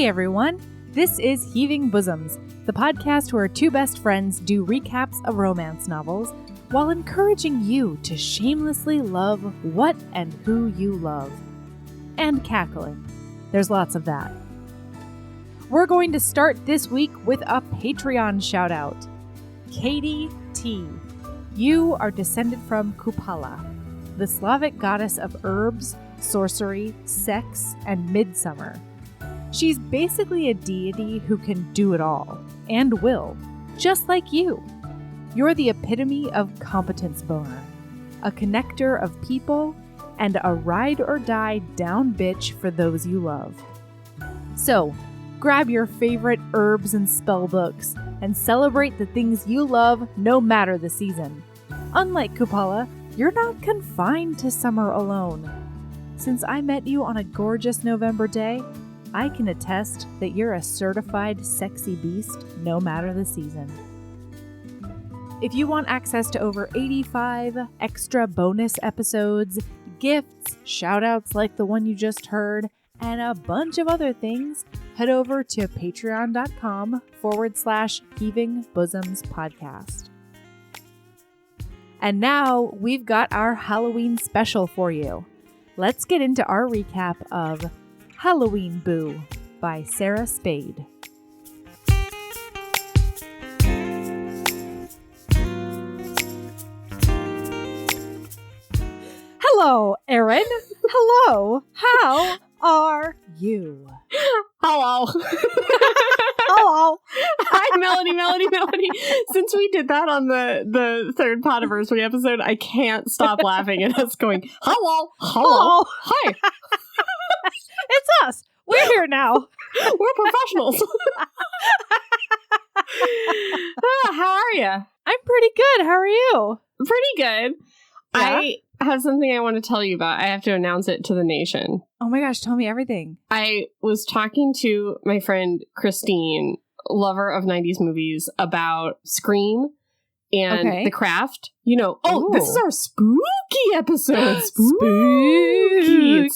Hey everyone, this is Heaving Bosoms, the podcast where two best friends do recaps of romance novels while encouraging you to shamelessly love what and who you love. And cackling. There's lots of that. We're going to start this week with a Patreon shout out. Katie T. You are descended from Kupala, the Slavic goddess of herbs, sorcery, sex, and midsummer. She's basically a deity who can do it all, and will, just like you. You're the epitome of competence boner, a connector of people, and a ride or die down bitch for those you love. So, grab your favorite herbs and spell books and celebrate the things you love no matter the season. Unlike Kupala, you're not confined to summer alone. Since I met you on a gorgeous November day, I can attest that you're a certified sexy beast no matter the season. If you want access to over 85 extra bonus episodes, gifts, shoutouts like the one you just heard, and a bunch of other things, head over to patreon.com/Heaving Bosoms podcast. And now we've got our Halloween special for you. Let's get into our recap of Halloween Boo by Sarah Spade. Hello, Erin. Hello. How are you? Hello. Hello. Hi, Melody. Since we did that on the third Podiversary episode, I can't stop laughing at us going, hello. Hi. It's us. We're here now. We're professionals. How are you? I'm pretty good. How are you? Pretty good. Yeah? I have something I want to tell you about. I have to announce it to the nation. Oh my gosh, tell me everything. I was talking to my friend Christine, lover of 90s movies, about Scream and The Craft. You know, this is our spooky episode. Spooky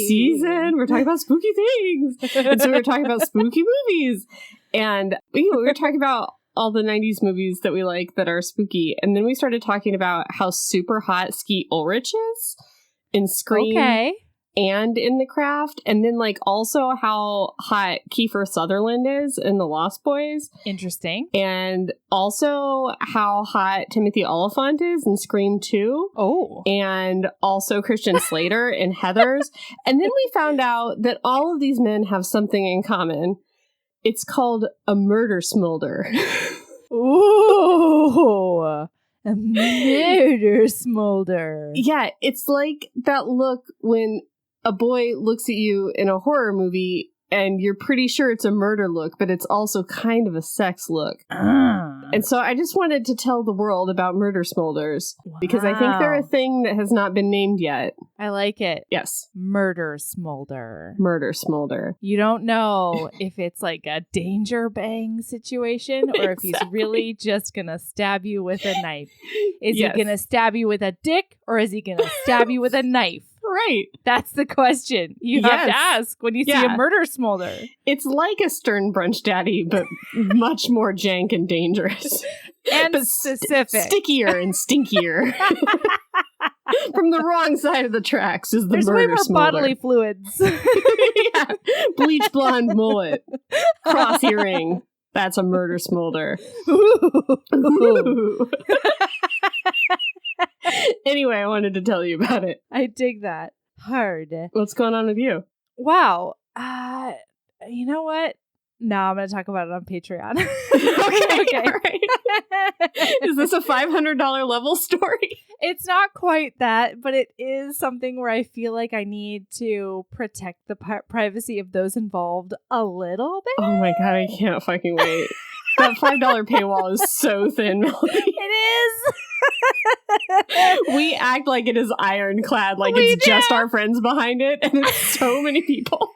season. We're talking about spooky things. And so we were talking about spooky movies. And we were talking about all the 90s movies that we like that are spooky. And then we started talking about how super hot Skeet Ulrich is in Scream. Okay. And in The Craft, and then also how hot Kiefer Sutherland is in The Lost Boys. Interesting. And also how hot Timothy Olyphant is in Scream 2. Oh. And also Christian Slater in Heathers. And then we found out that all of these men have something in common. It's called a murder smolder. Ooh. A murder smolder. Yeah, it's like that look when a boy looks at you in a horror movie and you're pretty sure it's a murder look, but it's also kind of a sex look. And so I just wanted to tell the world about murder smolders because I think they're a thing that has not been named yet. I like it. Yes. Murder smolder. Murder smolder. You don't know if it's like a danger bang situation or if he's really just going to stab you with a knife. Is he going to stab you with a dick or is he going to stab you with a knife? Right. That's the question you have to ask when you see a murder smolder. It's like a Stern Brunch Daddy, but much more jank and dangerous. And specific. Stickier and stinkier. From the wrong side of the tracks is the There's murder way more smolder. bodily fluids. Yeah. Bleach blonde mullet. Cross earring. That's a murder smolder. Ooh. Anyway, I wanted to tell you about it. I dig that. Hard. What's going on with you? Wow. You know what? No, I'm going to talk about it on Patreon. Okay. All right. Is this a $500 level story? It's not quite that, but it is something where I feel like I need to protect the privacy of those involved a little bit. Oh my God, I can't fucking wait. That $5 paywall is so thin, Melody. It is. We act like it is ironclad, like it's just our friends behind it, and it's so many people.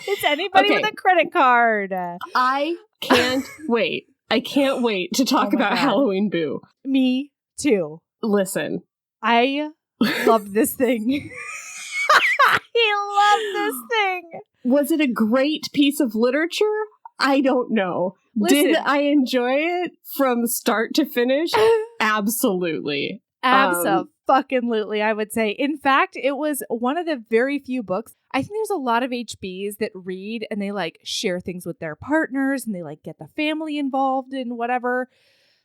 It's anybody with a credit card. I can't wait. I can't wait to talk about Halloween Boo. Me too. Listen. I love this thing. I I love this thing. Was it a great piece of literature? I don't know. Listen. Did I enjoy it from start to finish? Absolutely. Abso-fucking-lutely, I would say. In fact, it was one of the very few books. I think there's a lot of HBs that read and they like share things with their partners and they like get the family involved in whatever.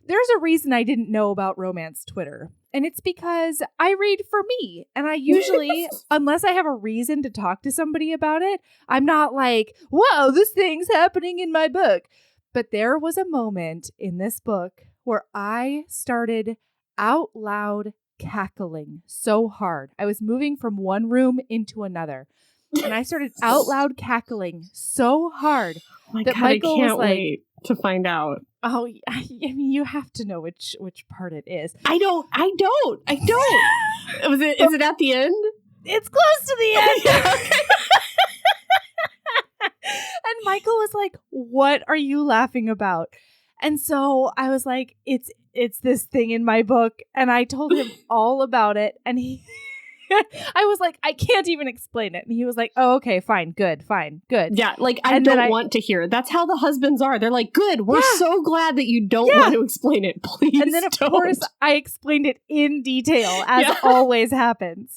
There's a reason I didn't know about romance Twitter. And it's because I read for me. And I usually, unless I have a reason to talk to somebody about it, I'm not like, whoa, this thing's happening in my book. But there was a moment in this book where I started out loud cackling so hard. I was moving from one room into another. And I started out loud cackling so hard that Michael was like, wait to find out. Oh, I mean, you have to know which part it is. I don't. Is it at the end? It's close to the end. Yeah, okay. And Michael was like, what are you laughing about? And so I was like, it's this thing in my book. And I told him all about it. And I was like, I can't even explain it. And he was like, oh, okay, fine, good. Yeah, like, I don't want to hear it. That's how the husbands are. They're like, good, we're so glad that you don't want to explain it. Please And then, of course, I explained it in detail, as always happens.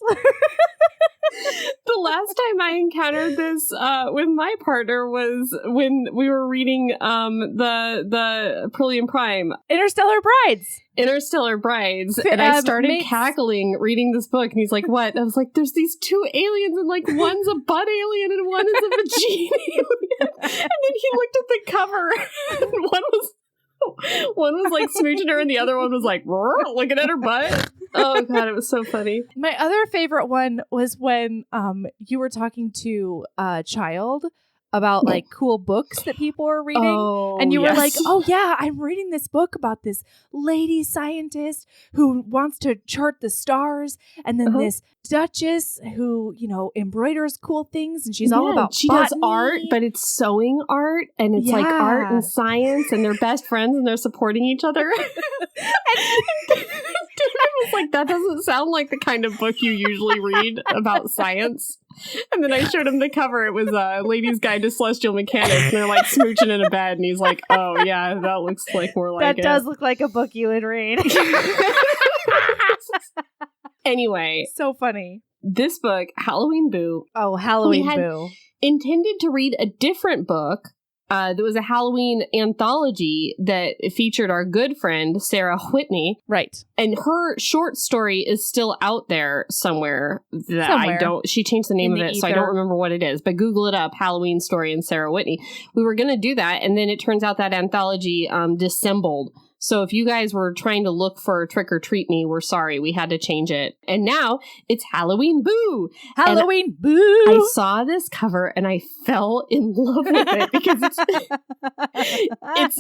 The last time I encountered this with my partner was when we were reading the Prillium Prime. Interstellar Brides. And I started cackling reading this book. And he's like, what? And I was like, there's these two aliens and like one's a butt alien and one is a vagina alien. And then he looked at the cover and one was like smooching her and the other one was like looking at her butt. Oh God, it was so funny. My other favorite one was when you were talking to a child about like cool books that people are reading. And you were like, oh yeah, I'm reading this book about this lady scientist who wants to chart the stars. And then this duchess who, you know, embroiders cool things. And she's all about she does art, but it's sewing art. And it's like art and science. And they're best friends and they're supporting each other. I was like, that doesn't sound like the kind of book you usually read about science. And then I showed him the cover. It was a Lady's Guide to Celestial Mechanics. And they're like smooching in a bed. And he's like, oh, yeah, that looks like more like that does look like a book you would read. Anyway. So funny. This book, Halloween Boo. Oh, Halloween Boo. Intended to read a different book. There was a Halloween anthology that featured our good friend, Sarah Whitney. Right. And her short story is still out there somewhere. She changed the name of it, so I don't remember what it is. But Google it up, Halloween story and Sarah Whitney. We were going to do that, and then it turns out that anthology dissembled. So if you guys were trying to look for Trick or Treat Me, we're sorry. We had to change it. And now it's Halloween Boo. Halloween Boo. I saw this cover and I fell in love with it because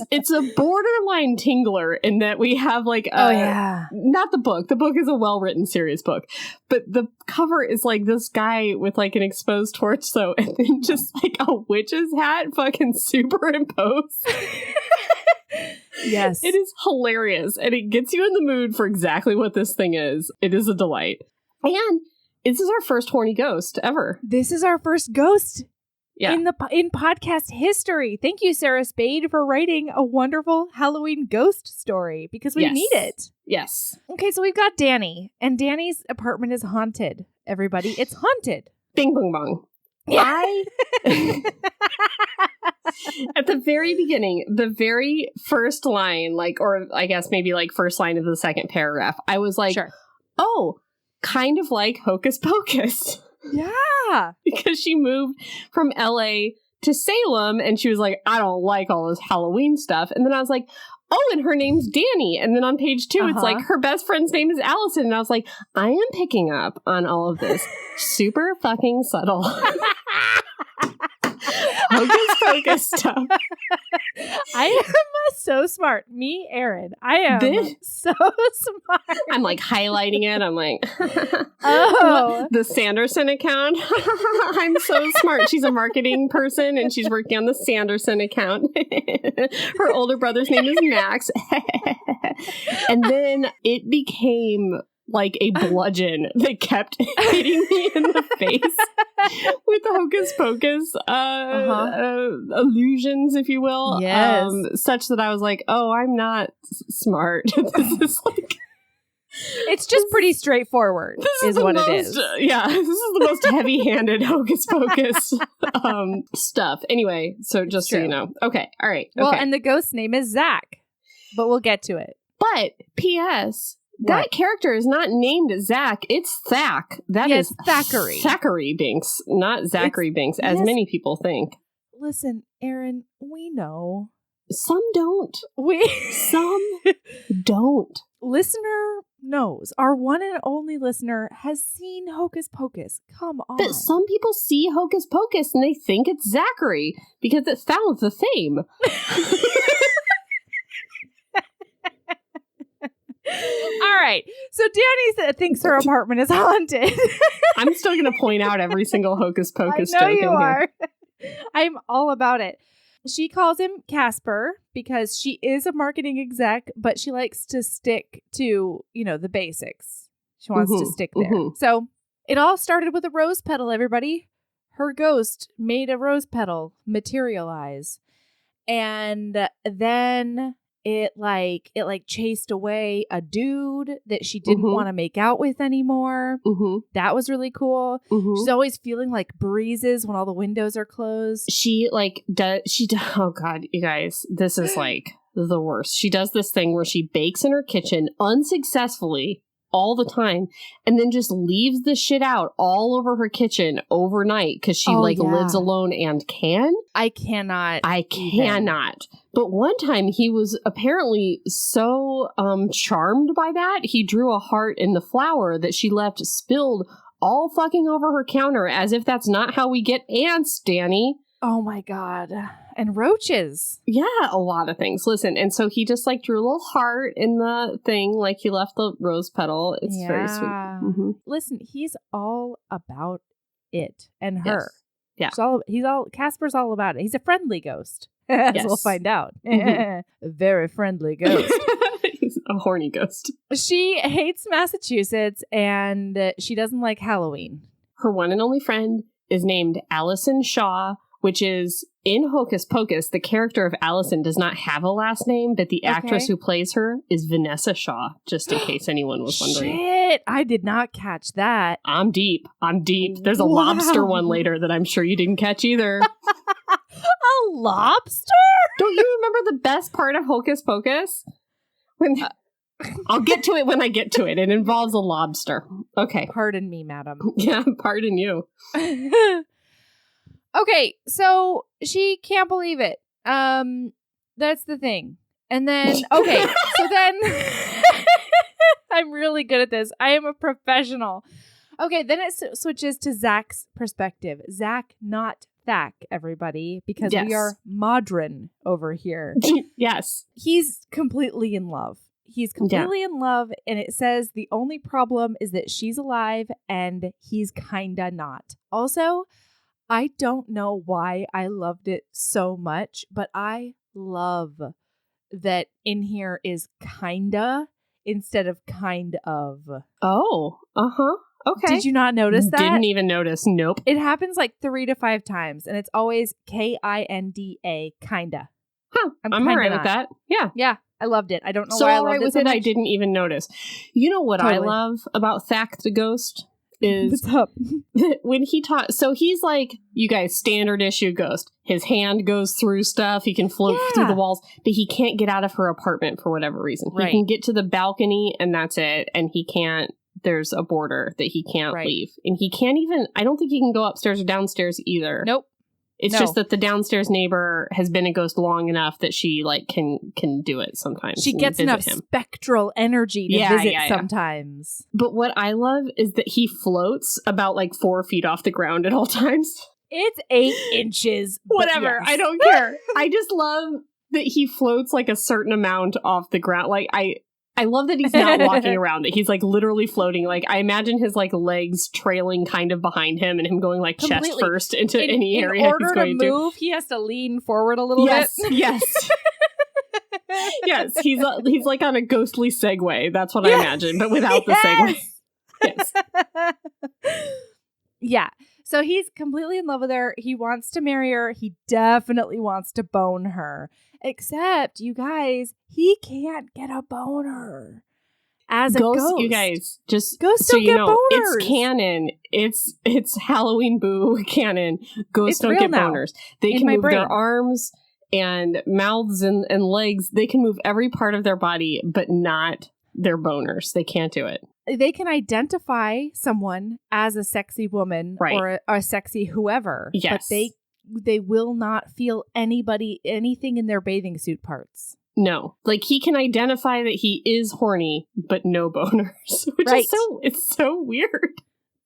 it's a borderline tingler in that we have like not the book. The book is a well-written, serious book. But the cover is like this guy with like an exposed torso and then just like a witch's hat fucking superimposed. Yes. It is hilarious. And it gets you in the mood for exactly what this thing is. It is a delight. And this is our first horny ghost ever. This is our first ghost in podcast history. Thank you, Sarah Spade, for writing a wonderful Halloween ghost story because we need it. Yes. Okay, so we've got Danny. And Danny's apartment is haunted. Everybody, it's haunted. Bing, bong, bong. At the very beginning, the very first line, like, or I guess maybe like first line of the second paragraph, I was like, oh, kind of like Hocus Pocus. Yeah. Because she moved from LA to Salem and she was like, I don't like all this Halloween stuff. And then I was like, oh, and her name's Danny. And then on page 2, it's like her best friend's name is Allison. And I was like, I am picking up on all of this super fucking subtle Hocus Pocus stuff. I am so smart. Me, Erin. I am so smart. I'm like highlighting it. I'm like, the Sanderson account. I'm so smart. She's a marketing person and she's working on the Sanderson account. Her older brother's name is Max. And then it became like a bludgeon that kept hitting me in the face with the Hocus Pocus illusions, if you will. Yes. Such that I was like, oh, I'm not smart. This is like... It's just pretty straightforward, is what it is. Yeah, this is the most heavy-handed Hocus Pocus stuff. Anyway, so just so you know. Okay, all right. Well, okay. and the ghost's name is Zach, but we'll get to it. But, P.S., that character is not named Zach, it's Thack. That is Thackeray. Thackeray Binks, not Zachary Binks, as many people think. Listen, Erin, we know. Some don't. Some don't. Listener knows. Our one and only listener has seen Hocus Pocus. Come on. But some people see Hocus Pocus and they think it's Zachary because it sounds the same. All right. So Danny thinks her apartment is haunted. I'm still going to point out every single Hocus Pocus joke I know you in are. Here. I'm all about it. She calls him Casper because she is a marketing exec, but she likes to stick to, the basics. She wants to stick there. So it all started with a rose petal, everybody. Her ghost made a rose petal materialize. And then it chased away a dude that she didn't want to make out with anymore. That was really cool. She's always feeling like breezes when all the windows are closed. Oh God, you guys, this is like the worst. She does this thing where she bakes in her kitchen unsuccessfully all the time and then just leaves the shit out all over her kitchen overnight because she lives alone and can. I cannot. But one time he was apparently so charmed by that, he drew a heart in the flour that she left spilled all fucking over her counter as if that's not how we get ants, Danny. Oh my God. And roaches. Yeah, a lot of things. Listen, and so he just drew a little heart in the thing, like he left the rose petal. It's very sweet. Listen, he's all about it and her. Yeah. Casper's all about it. He's a friendly ghost. As we'll find out. A very friendly ghost. He's a horny ghost. She hates Massachusetts and she doesn't like Halloween. Her one and only friend is named Allison Shaw, which is in Hocus Pocus. The character of Allison does not have a last name, but the actress who plays her is Vanessa Shaw, just in case anyone was wondering. Shit, I did not catch that. I'm deep. There's a lobster one later that I'm sure you didn't catch either. A lobster? Don't you remember the best part of Hocus Pocus? I'll get to it when I get to it. It involves a lobster. Okay. Pardon me, madam. Yeah, pardon you. Okay, so she can't believe it. That's the thing. And then, okay, so then I'm really good at this. I am a professional. Okay, then it switches to Zach's perspective. Zach, not Thack, everybody, because we are modern over here. Yes. He's completely in love. He's completely in love, and it says the only problem is that she's alive and he's kinda not. Also, I don't know why I loved it so much, but I love that in here is kinda instead of kind of. Oh, okay. Did you not notice that? Didn't even notice. Nope. It happens 3 to 5 times, and it's always Kinda. Kinda. Huh. I'm all right with that. Yeah. Yeah. I loved it. I don't know why I loved it so much. I didn't even notice. You know what I love about Thack the Ghost? Is what's up? When he talks, so he's like, you guys, standard issue ghost. His hand goes through stuff. He can float through the walls, but he can't get out of her apartment for whatever reason. He can get to the balcony and that's it. And he can't, there's a border that he can't leave. And he can't even, I don't think he can go upstairs or downstairs either. Nope. It's just that the downstairs neighbor has been a ghost long enough that she can do it sometimes. She gets enough spectral energy to visit sometimes. But what I love is that he floats about 4 feet off the ground at all times. It's 8 inches. Whatever. Yes. I don't care. I just love that he floats a certain amount off the ground. I love that he's not walking around, that he's literally floating. I imagine his legs trailing kind of behind him and him going chest first into any area he's going to. In order to move, he has to lean forward a little bit. Yes. Yes, he's like on a ghostly Segway. That's what I imagine, but without the Segway. Yes. Yeah. So he's completely in love with her. He wants to marry her. He definitely wants to bone her. Except, you guys, he can't get a boner. As a ghost. You guys, just ghosts so don't you get know, boners. it's canon. It's Halloween Boo canon. Ghosts don't get boners. They can move their arms and mouths and legs. They can move every part of their body, but not their boners. They can't do it. They can identify someone as a sexy woman or a sexy whoever, but they will not feel anything in their bathing suit parts. No, like he can identify that he is horny, but no boners, which is it's so weird.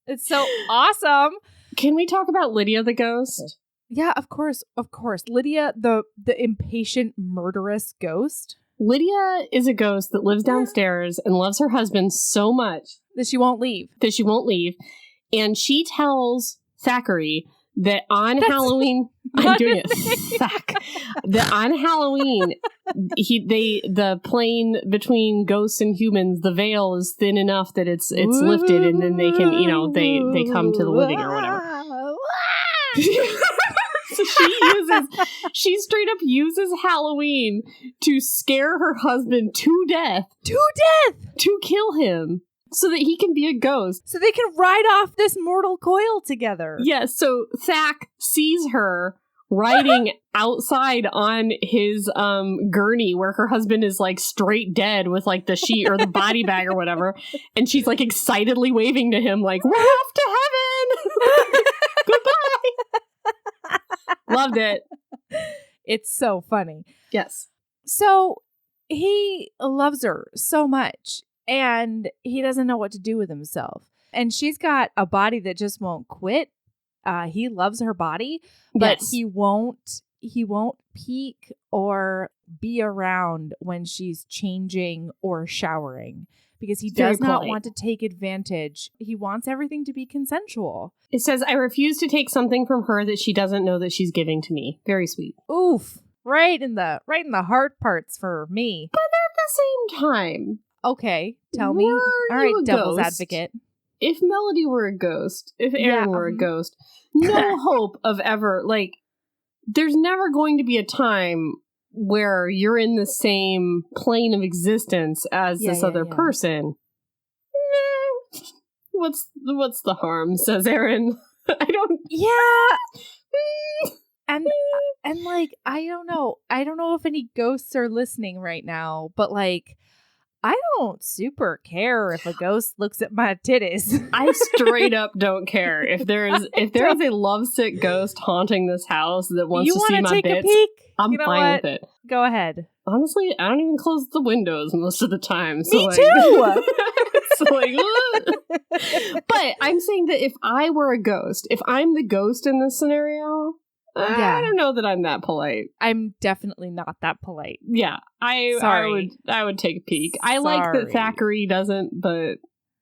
It's so awesome. Can we talk about Lydia the ghost? Yeah, of course. Lydia, the impatient, murderous ghost. Lydia is a ghost that lives downstairs and loves her husband so much that she won't leave. And she tells Thackeray that on Halloween, I'm doing it. That on Halloween, the plane between ghosts and humans, the veil is thin enough that it's lifted, and then they can, they come to the living or whatever. So she straight up uses Halloween to scare her husband to death. To kill him. So that he can be a ghost. So they can ride off this mortal coil together. Yes, so Thack sees her riding outside on his gurney where her husband is like straight dead with like the sheet or the body bag or whatever. And she's like excitedly waving to him like, we're off to heaven! Goodbye! Loved it. It's so funny. Yes. So he loves her so much. And he doesn't know what to do with himself. And she's got a body that just won't quit. He loves her body, but he won't peek or be around when she's changing or showering because he does not want to take advantage. He wants everything to be consensual. It says, I refuse to take something from her that she doesn't know that she's giving to me. Very sweet. Oof. Right in the hard parts for me. But at the same time, okay, tell me. All right, devil's advocate. If Melody were a ghost, if Erin were a ghost, no hope of ever, like, there's never going to be a time where you're in the same plane of existence as this other person. No. What's the harm, says Erin. I don't... Yeah. And like, I don't know if any ghosts are listening right now, but like, I don't super care if a ghost looks at my titties. I straight up don't care. If there is a lovesick ghost haunting this house that wants to see my bits, I'm fine with it. Go ahead. Honestly, I don't even close the windows most of the time. So Me too! So like, but I'm saying that if I were a ghost, if I'm the ghost in this scenario, I don't know that I'm that polite. I'm definitely not that polite. Yeah, I would take a peek. I like that Thackeray doesn't, but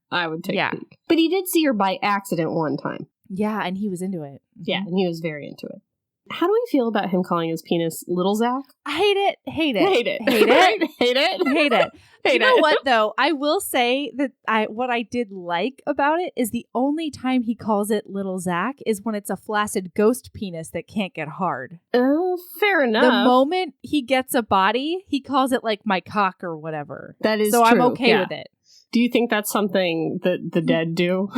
I would take a peek. But he did see her by accident one time. Yeah, and he was into it. Yeah, and he was very into it. How do we feel about him calling his penis Little Zach? I hate it. Hate it. Hate it. Hate it. Hate it. Hate it. You know what, though? I will say that what I did like about it is the only time he calls it Little Zach is when it's a flaccid ghost penis that can't get hard. Fair enough. The moment he gets a body, he calls it like my cock or whatever. That is so true. I'm okay with it. Do you think that's something that the dead do?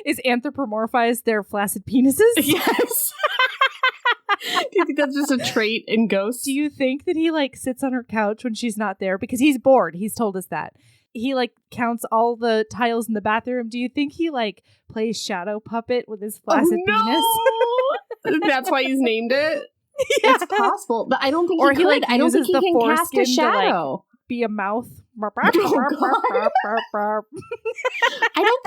Is anthropomorphize their flaccid penises? Yes. Do you think that's just a trait in ghosts? Do you think that he like sits on her couch when she's not there because he's bored? He's told us that. He like counts all the tiles in the bathroom. Do you think he like plays shadow puppet with his flaccid penis? That's why he's named it. Yeah. It's possible, but I don't think or he could. Like, I don't think he can cast a shadow. Like, be a mouth. I don't think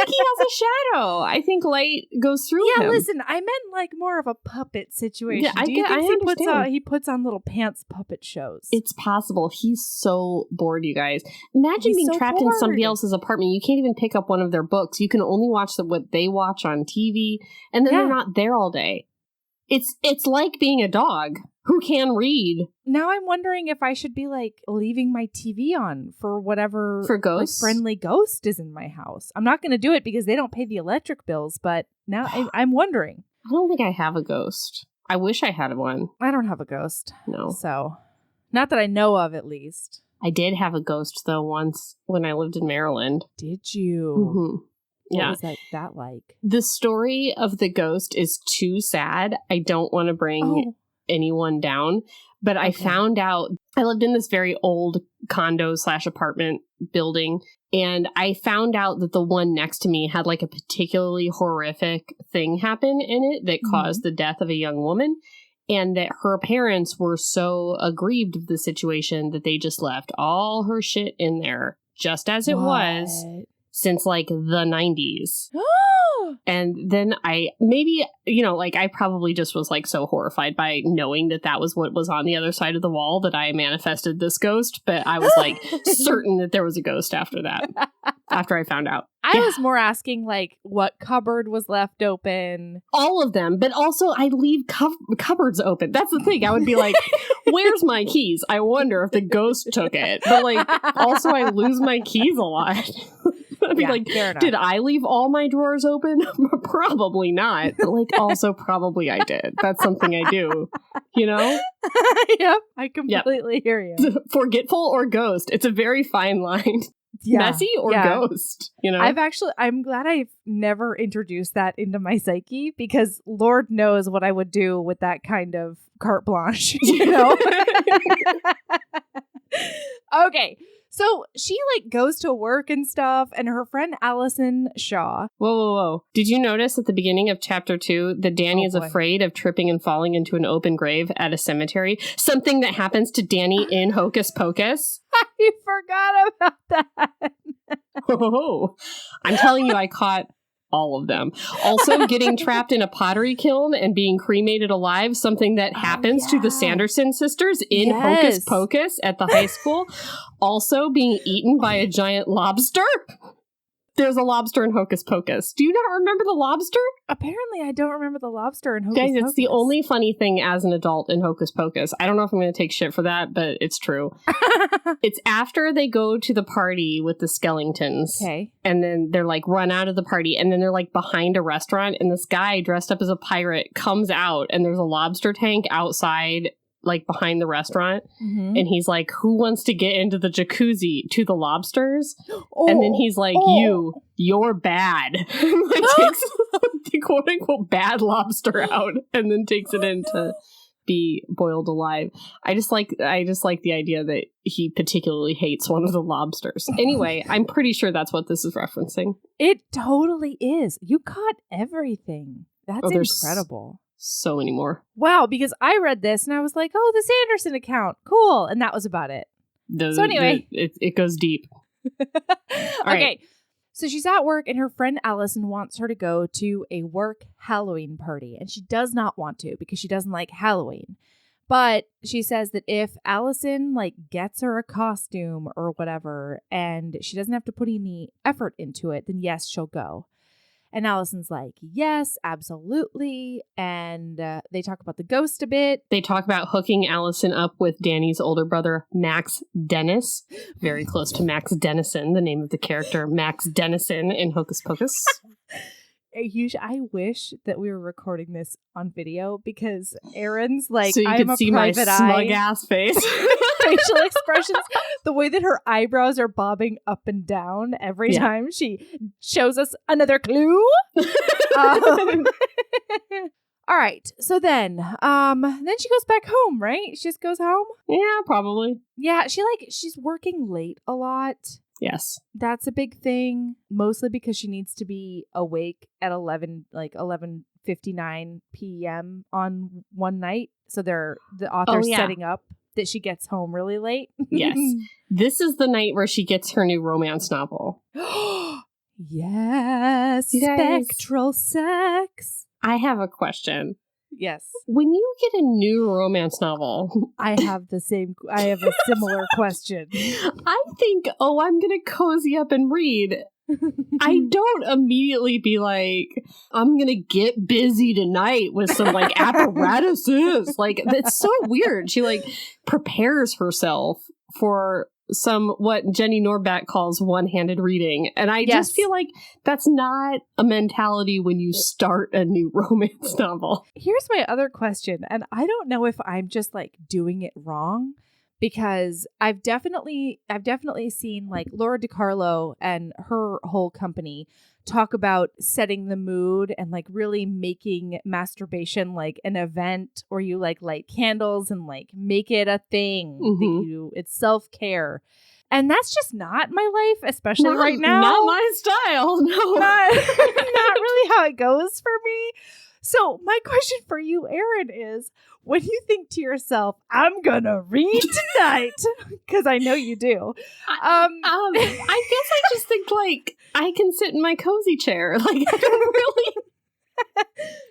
he has a shadow. I think light goes through him. Yeah, listen, I meant like more of a puppet situation. Yeah, Do you think he puts on little pants puppet shows? It's possible. He's so bored, you guys. Imagine being trapped in somebody else's apartment. You can't even pick up one of their books. You can only watch what they watch on TV, and then they're not there all day. It's like being a dog who can read. Now I'm wondering if I should be like leaving my TV on for whatever for ghosts? Like, friendly ghost is in my house. I'm not going to do it because they don't pay the electric bills, but now I'm wondering. I don't think I have a ghost. I wish I had one. I don't have a ghost. No. So, not that I know of, at least. I did have a ghost, though, once when I lived in Maryland. Did you? Mm-hmm. What was that like? The story of the ghost is too sad. I don't want to bring anyone down. But I found out, I lived in this very old condo/apartment building, and I found out that the one next to me had like a particularly horrific thing happen in it that caused the death of a young woman, and that her parents were so aggrieved of the situation that they just left all her shit in there, just as it was since like the 90s. And then I probably just was like so horrified by knowing that was what was on the other side of the wall that I manifested this ghost. But I was like certain that there was a ghost after that, after I found out. I was more asking like what cupboard was left open. All of them. But also I leave cupboards open. That's the thing. I would be like, where's my keys? I wonder if the ghost took it. But like also I lose my keys a lot. I'd be like, did I leave all my drawers open? Probably not. But like, also probably I did. That's something I do, you know? Yep. I completely hear you. Forgetful or ghost. It's a very fine line. Messy or ghost, you know? I'm glad I've never introduced that into my psyche, because Lord knows what I would do with that kind of carte blanche, you know? Okay. So she like goes to work and stuff, and her friend Allison Shaw. Whoa. Did you notice at the beginning of chapter 2 that Danny is afraid of tripping and falling into an open grave at a cemetery? Something that happens to Danny in Hocus Pocus. I forgot about that. Oh, I'm telling you, I caught all of them. Also, getting trapped in a pottery kiln and being cremated alive, something that happens to the Sanderson sisters in Hocus Pocus at the high school. Also, being eaten by a giant lobster. There's a lobster in Hocus Pocus. Do you not remember the lobster? Apparently, I don't remember the lobster in Hocus Pocus. Guys, it's the only funny thing as an adult in Hocus Pocus. I don't know if I'm going to take shit for that, but it's true. It's after they go to the party with the Skellingtons. Okay. And then they're like run out of the party, and then they're like behind a restaurant, and this guy dressed up as a pirate comes out, and there's a lobster tank outside, like behind the restaurant, and he's like, who wants to get into the jacuzzi to the lobsters? And then he's like, you're bad. Like takes the quote unquote bad lobster out and then takes it in to be boiled alive. I just like the idea that he particularly hates one of the lobsters. Anyway, I'm pretty sure that's what this is referencing. It totally is. You caught everything. That's incredible. So many more. Wow, because I read this and I was like, oh, the Sanderson account. Cool. And that was about it. So anyway. It goes deep. Okay. So she's at work and her friend Allison wants her to go to a work Halloween party. And she does not want to because she doesn't like Halloween. But she says that if Allison like gets her a costume or whatever and she doesn't have to put any effort into it, then yes, she'll go. And Allison's like, yes, absolutely. And they talk about the ghost a bit. They talk about hooking Allison up with Danny's older brother, Max Dennis. Very close to Max Dennison, the name of the character, Max Dennison in Hocus Pocus. I wish that we were recording this on video because Erin's like, so you I'm could a see my private smug eye. ass face. Facial expressions, the way that her eyebrows are bobbing up and down every time she shows us another clue. All right, so then she goes back home, right? She just goes home. Yeah, probably. Yeah, she's working late a lot. Yes, that's a big thing. Mostly because she needs to be awake at 11:59 p.m. on one night. So the author's setting up that she gets home really late. Yes. This is the night where she gets her new romance novel. Yes. Spectral sex. I have a question. Yes. When you get a new romance novel, I have a similar question. I think, I'm going to cozy up and read. I don't immediately be like, I'm going to get busy tonight with some like apparatuses. Like, that's so weird. She like prepares herself for some what Jenny Norbeck calls one-handed reading. And I just feel like that's not a mentality when you start a new romance novel. Here's my other question. And I don't know if I'm just like doing it wrong, because I've definitely seen like Laura DiCarlo and her whole company talk about setting the mood and like really making masturbation like an event where you like light candles and like make it a thing that you, it's self-care. And that's just not my life, especially right now. Not my style. No. Not really how it goes for me. So my question for you, Erin, is when you think to yourself, I'm gonna read tonight, because I know you do. I guess I just think like I can sit in my cozy chair. Like, I don't really.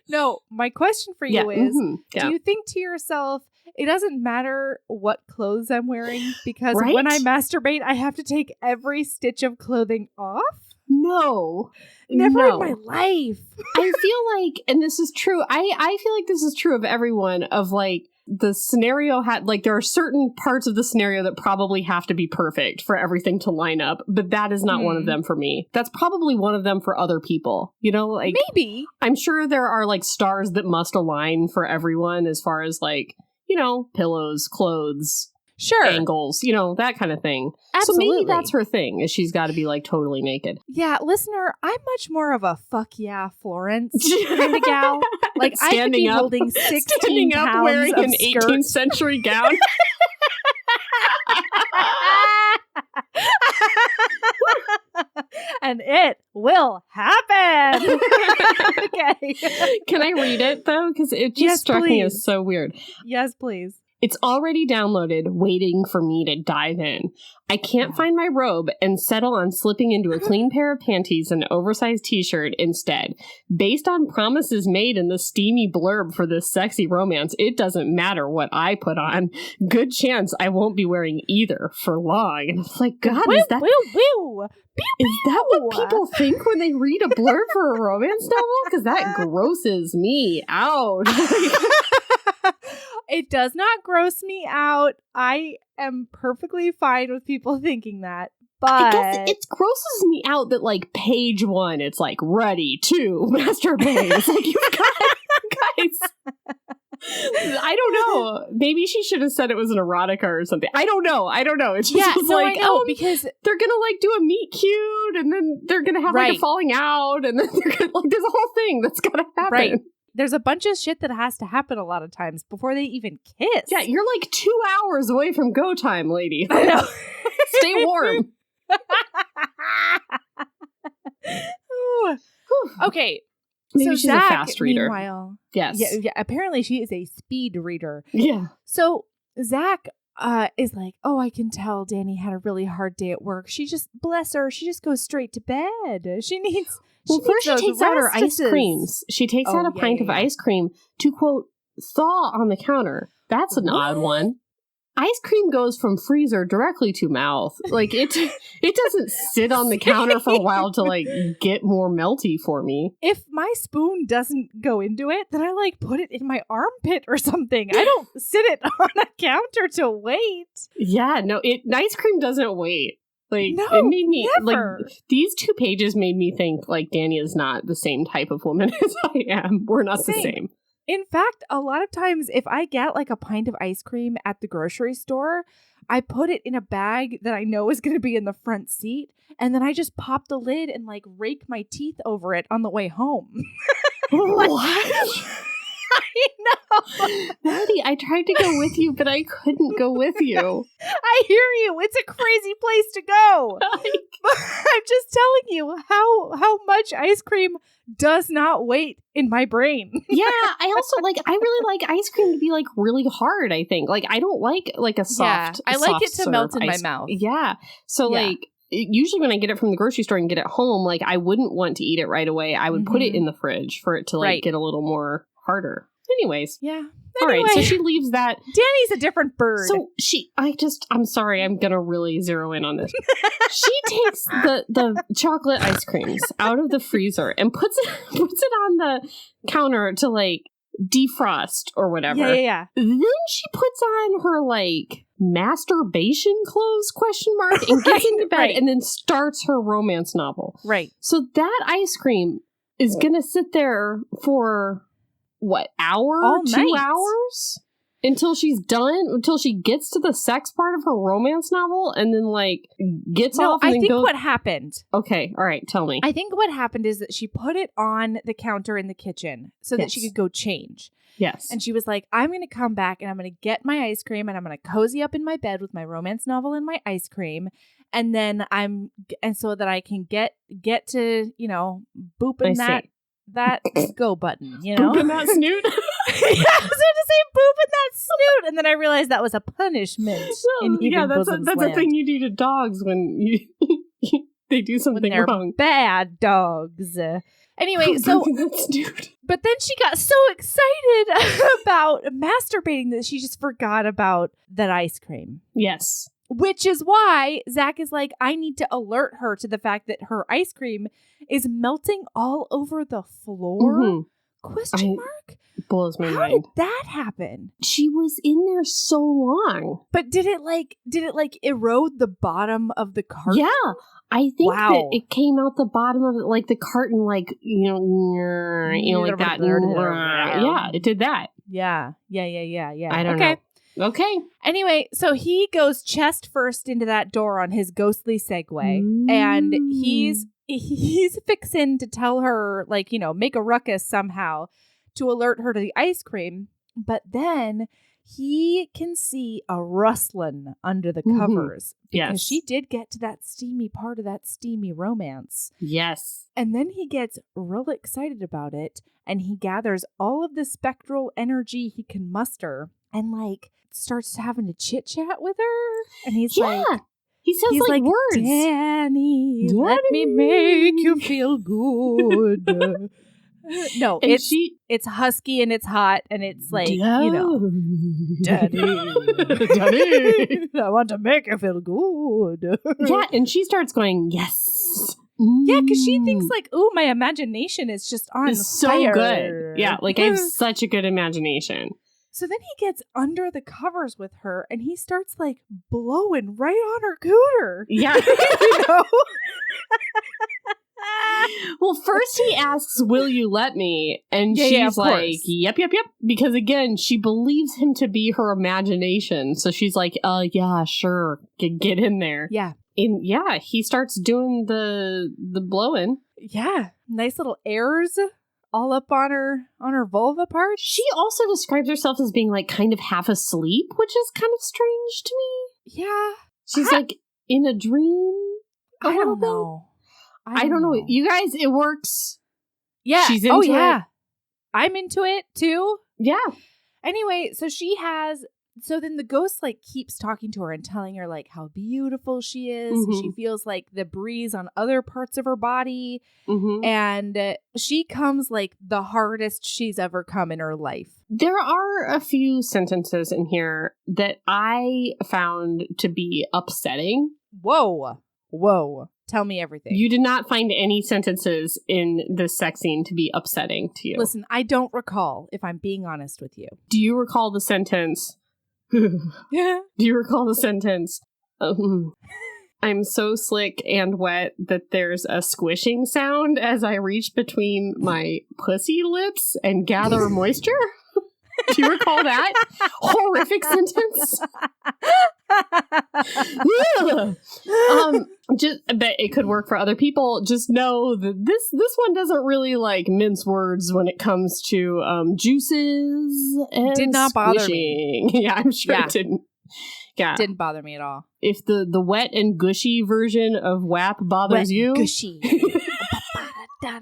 No, my question for you is, do you think to yourself, it doesn't matter what clothes I'm wearing, because when I masturbate, I have to take every stitch of clothing off? No. Never in my life. I feel like, and this is true, I feel like this is true of everyone, of like, the scenario like there are certain parts of the scenario that probably have to be perfect for everything to line up, but that is not one of them for me. That's probably one of them for other people, you know, like maybe. I'm sure there are like stars that must align for everyone as far as like, you know, pillows, clothes, angles, you know, that kind of thing. Absolutely. So maybe that's her thing, is she's got to be like totally naked. Yeah, listener, I'm much more of a Fuck Yeah Florence kind of gal. Like, I could be holding 16 pounds up wearing of an skirt. 18th century gown. And it will happen. Okay. Can I read it though? Because it just struck me as so weird. Yes, please. It's already downloaded, waiting for me to dive in. I can't find my robe and settle on slipping into a clean pair of panties and oversized t-shirt instead. Based on promises made in the steamy blurb for this sexy romance, it doesn't matter what I put on. Good chance I won't be wearing either for long. And it's like, God, is that what people think when they read a blurb for a romance novel? Because that grosses me out. It does not gross me out. I am perfectly fine with people thinking that. But I guess it grosses me out that, like, page 1, it's like, ready to masturbate. It's like, you've got, guys. I don't know. Maybe she should have said it was an erotica or something. I don't know. It's just like, because they're gonna like do a meet cute, and then they're gonna have like a falling out, and then they're gonna, like, there's a whole thing that's gotta happen. Right. There's a bunch of shit that has to happen a lot of times before they even kiss. Yeah, you're like 2 hours away from go time, lady. I know. Stay warm. Okay. Maybe so she's Zach, a fast reader. Meanwhile, yes. Yeah, apparently she is a speed reader. Yeah. So Zach is like, oh, I can tell Danny had a really hard day at work. She just, bless her, she just goes straight to bed. She needs... Well, first she takes out her ice creams. She takes out a pint of ice cream to, quote, thaw on the counter. That's an odd one. Ice cream goes from freezer directly to mouth. Like, it doesn't sit on the counter for a while to, like, get more melty for me. If my spoon doesn't go into it, then I, like, put it in my armpit or something. I don't sit it on a counter to wait. Yeah, no, ice cream doesn't wait. Like, no, it made me, never. like, these 2 pages made me think, like, Danny is not the same type of woman as I am. We're not the same. In fact, a lot of times, if I get, like, a pint of ice cream at the grocery store, I put it in a bag that I know is going to be in the front seat, and then I just pop the lid and, like, rake my teeth over it on the way home. What? I know. Maddie, I tried to go with you, but I couldn't go with you. I hear you. It's a crazy place to go. I'm just telling you how much ice cream does not wait in my brain. Yeah, I also I really like ice cream to be like really hard, I think. Like, I don't like a soft. Yeah, I like it to melt in my mouth. Yeah. So usually when I get it from the grocery store and get it home, like, I wouldn't want to eat it right away. I would put it in the fridge for it to get a little more harder. Anyways. Yeah. All right, so she leaves that. Danny's a different bird. So I'm sorry, I'm going to really zero in on this. She takes the chocolate ice creams out of the freezer and puts it on the counter to, like, defrost or whatever. Yeah. Then she puts on her, like, masturbation clothes, ? And gets into bed and then starts her romance novel. Right. So that ice cream is going to sit there for... what, hour? All 2 night. hours? Until she's done? Until she gets to the sex part of her romance novel and then, like, gets off and I then think goes... what happened... Okay, all right, tell me. I think what happened is that she put it on the counter in the kitchen so that she could go change. Yes. And she was like, I'm going to come back and I'm going to get my ice cream and I'm going to cozy up in my bed with my romance novel and my ice cream. And then so that I can get to, booping that go button, Booping that snoot? I was going to say booping that snoot. And then I realized that was a punishment. That's a thing you do to dogs when they do something wrong. Bad dogs. Anyway, so, but then she got so excited about masturbating that she just forgot about that ice cream. Yes. Which is why Zach is like, I need to alert her to the fact that her ice cream is melting all over the floor. Mm-hmm. Question mark? Blows my mind. How did that happen? She was in there so long. But did it erode the bottom of the carton? Yeah. I think that it came out the bottom of it, like the carton, like, like that. Yeah, it did that. Yeah. I don't know. Okay. Anyway, so he goes chest first into that door on his ghostly Segway, and he's fixing to tell her, like, make a ruckus somehow to alert her to the ice cream. But then he can see a rustling under the covers because she did get to that steamy part of that steamy romance. Yes. And then he gets real excited about it, and he gathers all of the spectral energy he can muster and, like, starts having to chit chat with her. And he's like, he says like words. Danny, let me make you feel good. No, and it's husky and it's hot and it's like, Daddy, I want to make you feel good. Yeah, and she starts going, yes. Yeah, because she thinks like, ooh, my imagination is just on so fire. Good. Yeah, like I have such a good imagination. So then he gets under the covers with her and he starts like blowing right on her cooter. Yeah. Well, first he asks, will you let me? And she's like, yep. Because again, she believes him to be her imagination. So she's like, yeah, sure. Get in there. Yeah. And he starts doing the blowing. Yeah. Nice little airs all up on her vulva part. She also describes herself as being like kind of half asleep, which is kind of strange to me. Yeah. She's like in a dream. I don't know. I don't know. You guys, it works. Yeah. She's into it. I'm into it too. Yeah. Anyway, so then the ghost like keeps talking to her and telling her like how beautiful she is. Mm-hmm. She feels like the breeze on other parts of her body. Mm-hmm. And she comes like the hardest she's ever come in her life. There are a few sentences in here that I found to be upsetting. Whoa. Tell me everything. You did not find any sentences in this sex scene to be upsetting to you. Listen, I don't recall, if I'm being honest with you. Do you recall the sentence? Yeah. Do you recall the sentence? I'm so slick and wet that there's a squishing sound as I reach between my pussy lips and gather moisture? Do you recall that horrific sentence? But it could work for other people. Just know that this one doesn't really like mince words when it comes to juices and did not bother me. Yeah, I'm sure it didn't. Yeah, didn't bother me at all. If the wet and gushy version of WAP bothers you, gushy. Like,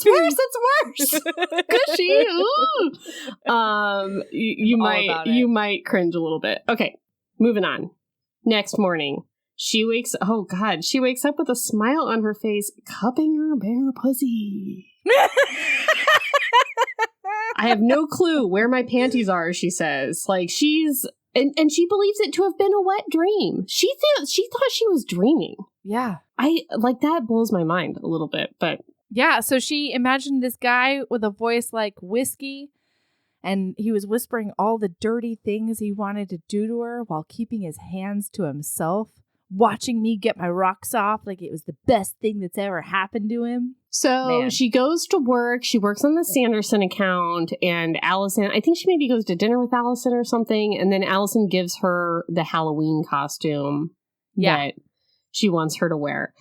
that's worse. Gushy. Ooh. You might cringe a little bit. Okay, moving on. Next morning, she wakes up with a smile on her face, cupping her bare pussy. I have no clue where my panties are, she says. Like, she's... And she believes it to have been a wet dream. She thought she was dreaming. Yeah. That blows my mind a little bit, but... Yeah, so she imagined this guy with a voice like whiskey, and he was whispering all the dirty things he wanted to do to her while keeping his hands to himself, watching me get my rocks off like it was the best thing that's ever happened to him. So she goes to work. She works on the Sanderson account, and Allison, I think she maybe goes to dinner with Allison or something, and then Allison gives her the Halloween costume that she wants her to wear.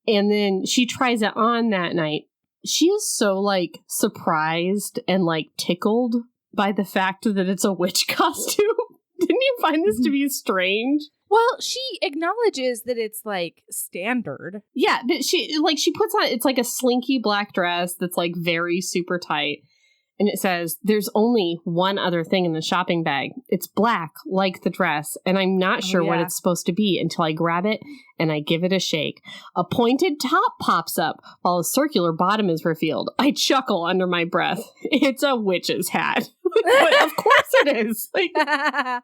And then she tries it on that night. She is so, like, surprised and, like, tickled by the fact that it's a witch costume. Didn't you find this to be strange? Well, she acknowledges that it's, like, standard. Yeah, but she puts on, it's like a slinky black dress that's, like, very super tight. And it says, there's only one other thing in the shopping bag. It's black, like the dress, and I'm not sure what it's supposed to be until I grab it and I give it a shake. A pointed top pops up while a circular bottom is revealed. I chuckle under my breath. It's a witch's hat. But of course it is. Like,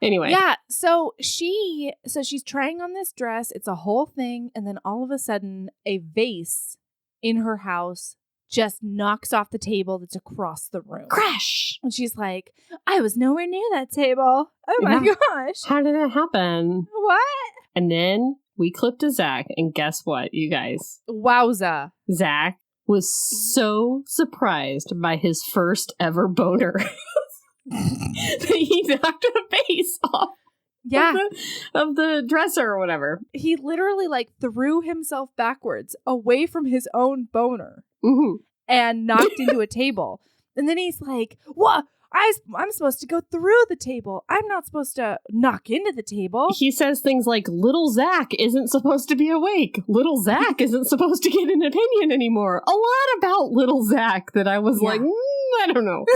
anyway. Yeah, so she's trying on this dress. It's a whole thing, and then all of a sudden, a vase in her house just knocks off the table that's across the room. Crash! And she's like, I was nowhere near that table. Oh my gosh. How did it happen? What? And then we clip to Zach, and guess what, you guys? Wowza. Zach was so surprised by his first ever boner that he knocked a vase off. Yeah. Of the dresser or whatever. He literally, like, threw himself backwards away from his own boner. Mm-hmm. And knocked into a table. And then he's like, what? I'm supposed to go through the table. I'm not supposed to knock into the table. He says things like, little Zach isn't supposed to be awake. Little Zach isn't supposed to get an opinion anymore. A lot about little Zach that I was like, I don't know.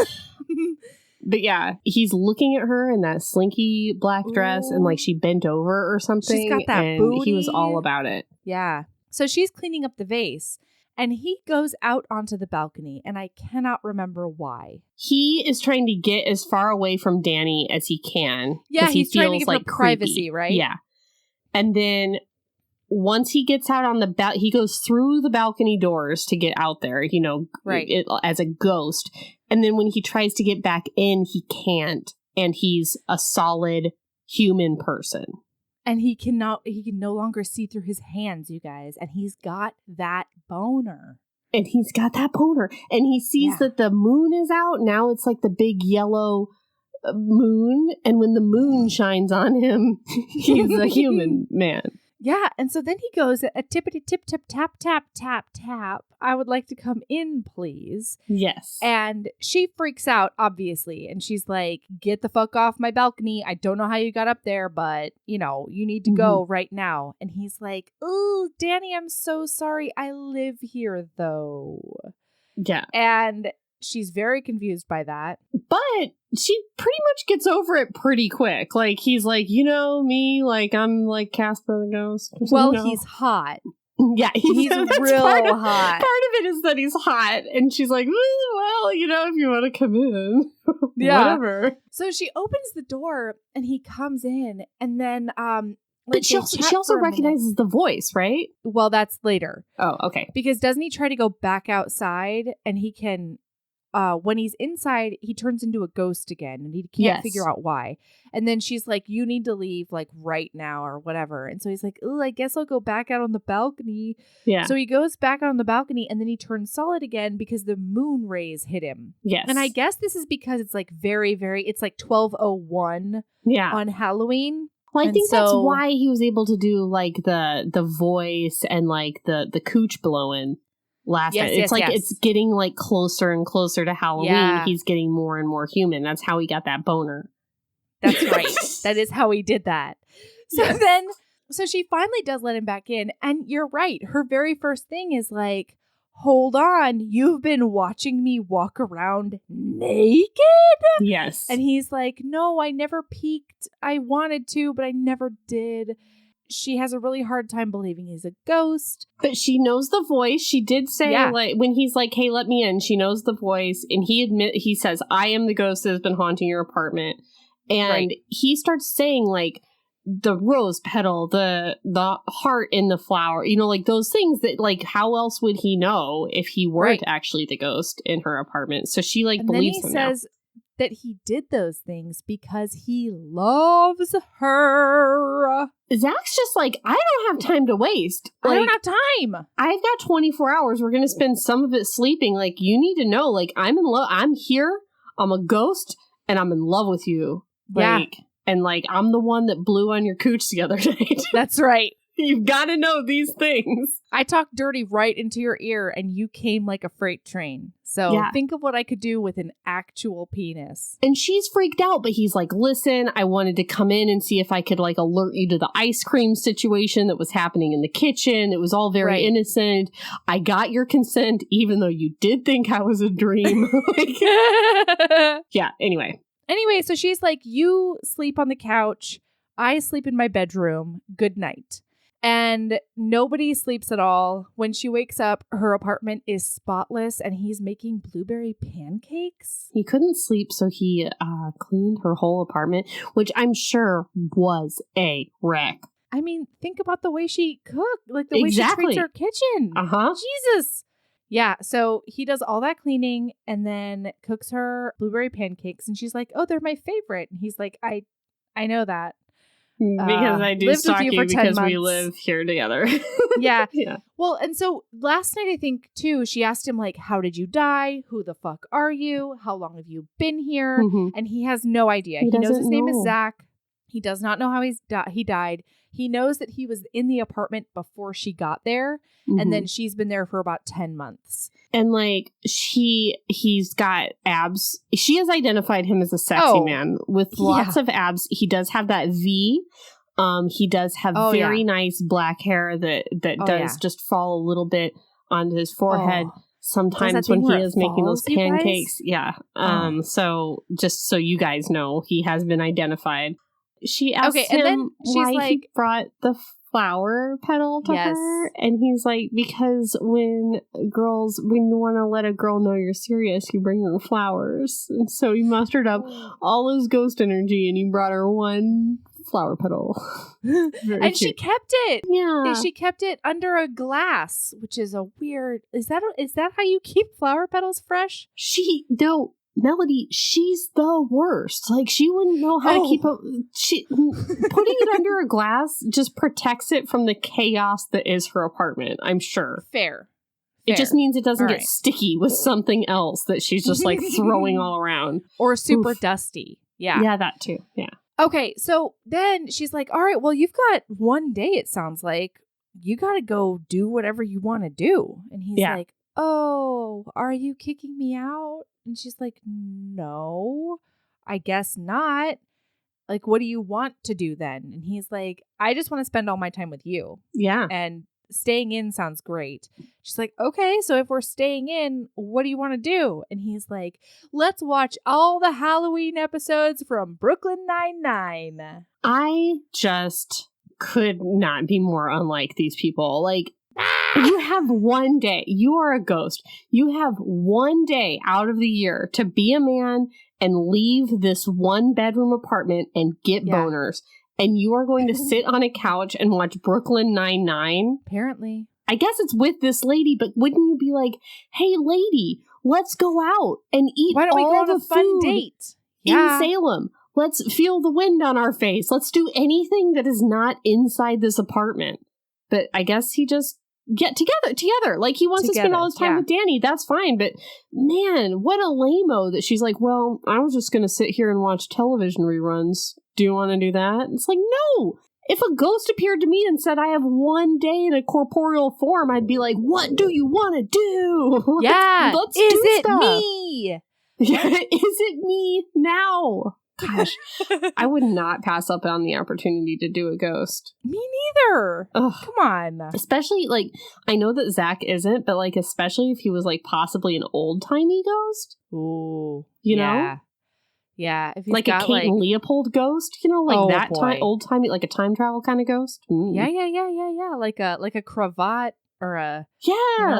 But yeah, he's looking at her in that slinky black dress and like she bent over or something. She's got that and booty. He was all about it. Yeah. So she's cleaning up the vase and he goes out onto the balcony and I cannot remember why. He is trying to get as far away from Danny as he can. Yeah, he's trying to give like her privacy, right? Yeah. And then once he gets out on the he goes through the balcony doors to get out there, you know, as a ghost. And then when he tries to get back in, he can't. And he's a solid human person. And he can no longer see through his hands, you guys. And he's got that boner. And he sees that the moon is out. Now it's like the big yellow moon. And when the moon shines on him, he's a human man. Yeah, and so then he goes, a tippity tip tip tap tap tap tap. I would like to come in, please. Yes. And she freaks out, obviously, and she's like, get the fuck off my balcony. I don't know how you got up there, but, you know, you need to go right now. And he's like, oh, Danny, I'm so sorry. I live here, though. Yeah. And she's very confused by that. But she pretty much gets over it pretty quick. Like, he's like, you know, me, like, I'm like Casper the Ghost. Well, he's hot. Yeah, he's real hot. Part of it is that he's hot. And she's like, well, you know, if you want to come in, whatever. So she opens the door and he comes in and then, but she also recognizes the voice, right? Well, that's later. Oh, okay. Because doesn't he try to go back outside and he can... when he's inside, he turns into a ghost again and he can't figure out why. And then she's like, you need to leave like right now or whatever. And so he's like, oh, I guess I'll go back out on the balcony. Yeah. So he goes back out on the balcony and then he turns solid again because the moon rays hit him. Yes. And I guess this is because it's like very, very, it's like 12:01 on Halloween. Well, I think that's why he was able to do like the voice and like the cooch blowing. It's getting like closer and closer to Halloween. Yeah. He's getting more and more human. That's how he got that boner. That's right. That is how he did that. So she finally does let him back in. And you're right. Her very first thing is like, hold on. You've been watching me walk around naked? Yes. And he's like, no, I never peeked. I wanted to, but I never did. she has a really hard time believing he's a ghost. But she knows the voice. She did say, like, when he's like, hey, let me in, she knows the voice. And he says, I am the ghost that has been haunting your apartment. And he starts saying, like, the rose petal, the heart in the flower, you know, like those things that, like, how else would he know if he weren't actually the ghost in her apartment? So she, like, believes him now. And then he says that he did those things because he loves her. Zach's just like, I don't have time to waste. Like, I don't have time. I've got 24 hours. We're going to spend some of it sleeping. Like, you need to know, like, I'm in love. I'm here. I'm a ghost and I'm in love with you. Like, and, like, I'm the one that blew on your cooch the other night. That's right. You've got to know these things. I talked dirty right into your ear and you came like a freight train. So think of what I could do with an actual penis. And she's freaked out, but he's like, listen, I wanted to come in and see if I could, like, alert you to the ice cream situation that was happening in the kitchen. It was all very innocent. I got your consent, even though you did think I was a dream. Anyway, so she's like, you sleep on the couch. I sleep in my bedroom. Good night. And nobody sleeps at all. When she wakes up, her apartment is spotless and he's making blueberry pancakes. He couldn't sleep, so he cleaned her whole apartment, which I'm sure was a wreck. I mean, think about the way she cooked, like the way she treats her kitchen. Jesus. Yeah, so he does all that cleaning and then cooks her blueberry pancakes. And she's like, oh, they're my favorite. And he's like, I know that. Because I do stalk you because we live here together. Yeah. Well, and so last night, I think, too, she asked him, like, how did you die? Who the fuck are you? How long have you been here? And he has no idea. He knows his name is Zach. He does not know how he died. He knows that he was in the apartment before she got there. And then she's been there for about 10 months. And, like, he's got abs. She has identified him as a sexy man with lots of abs. He does have that V. He does have very nice black hair that does just fall a little bit onto his forehead sometimes when he is making those pancakes. So just so you guys know, he has been identified. She asked him, and then why he brought the flower petal to her, and he's like, because when you want to let a girl know you're serious, you bring her flowers. And so he mustered up all his ghost energy and he brought her one flower petal. And she kept it. Yeah. She kept it under a glass, which is a weird, is that how you keep flower petals fresh? Melody, she's the worst. Like, she wouldn't know how to keep putting it under a glass just protects it from the chaos that is her apartment, I'm sure. Fair. It just means it doesn't get sticky with something else that she's just, like, throwing all around. Or super dusty. Yeah. Yeah, that too. Yeah. Okay, so then she's like, all right, well, you've got one day, it sounds like. You got to go do whatever you want to do. And he's like, oh, are you kicking me out? And she's like, no, I guess not. Like, what do you want to do then? And he's like, I just want to spend all my time with you. Yeah. And staying in sounds great. She's like, okay, so if we're staying in, what do you want to do? And he's like, let's watch all the Halloween episodes from Brooklyn Nine-Nine. I just could not be more unlike these people. Like, you have one day. You are a ghost. You have one day out of the year to be a man and leave this one bedroom apartment and get boners. And you are going to sit on a couch and watch Brooklyn Nine-Nine? Apparently. I guess it's with this lady, but wouldn't you be like, hey, lady, let's go out and eat Why don't we go on a fun date? In Salem. Let's feel the wind on our face. Let's do anything that is not inside this apartment. But I guess he just get together. Like, he wants to spend all his time with Danny. That's fine. But man, what a lame-o that she's like, well, I was just going to sit here and watch television reruns. Do you want to do that? It's like, no. If a ghost appeared to me and said, I have one day in a corporeal form, I'd be like, what do you want to do? Let's is do it stuff. Me? Yeah, is it me now? Gosh, I would not pass up on the opportunity to do a ghost. Me neither. Ugh. Come on. Especially, like, I know that Zach isn't, but, like, especially if he was, like, possibly an old-timey ghost. Ooh. You know? Yeah. If he's like got, a Kate and Leopold ghost, you know, like that old-timey, like a time travel kind of ghost. Yeah. Like a cravat or a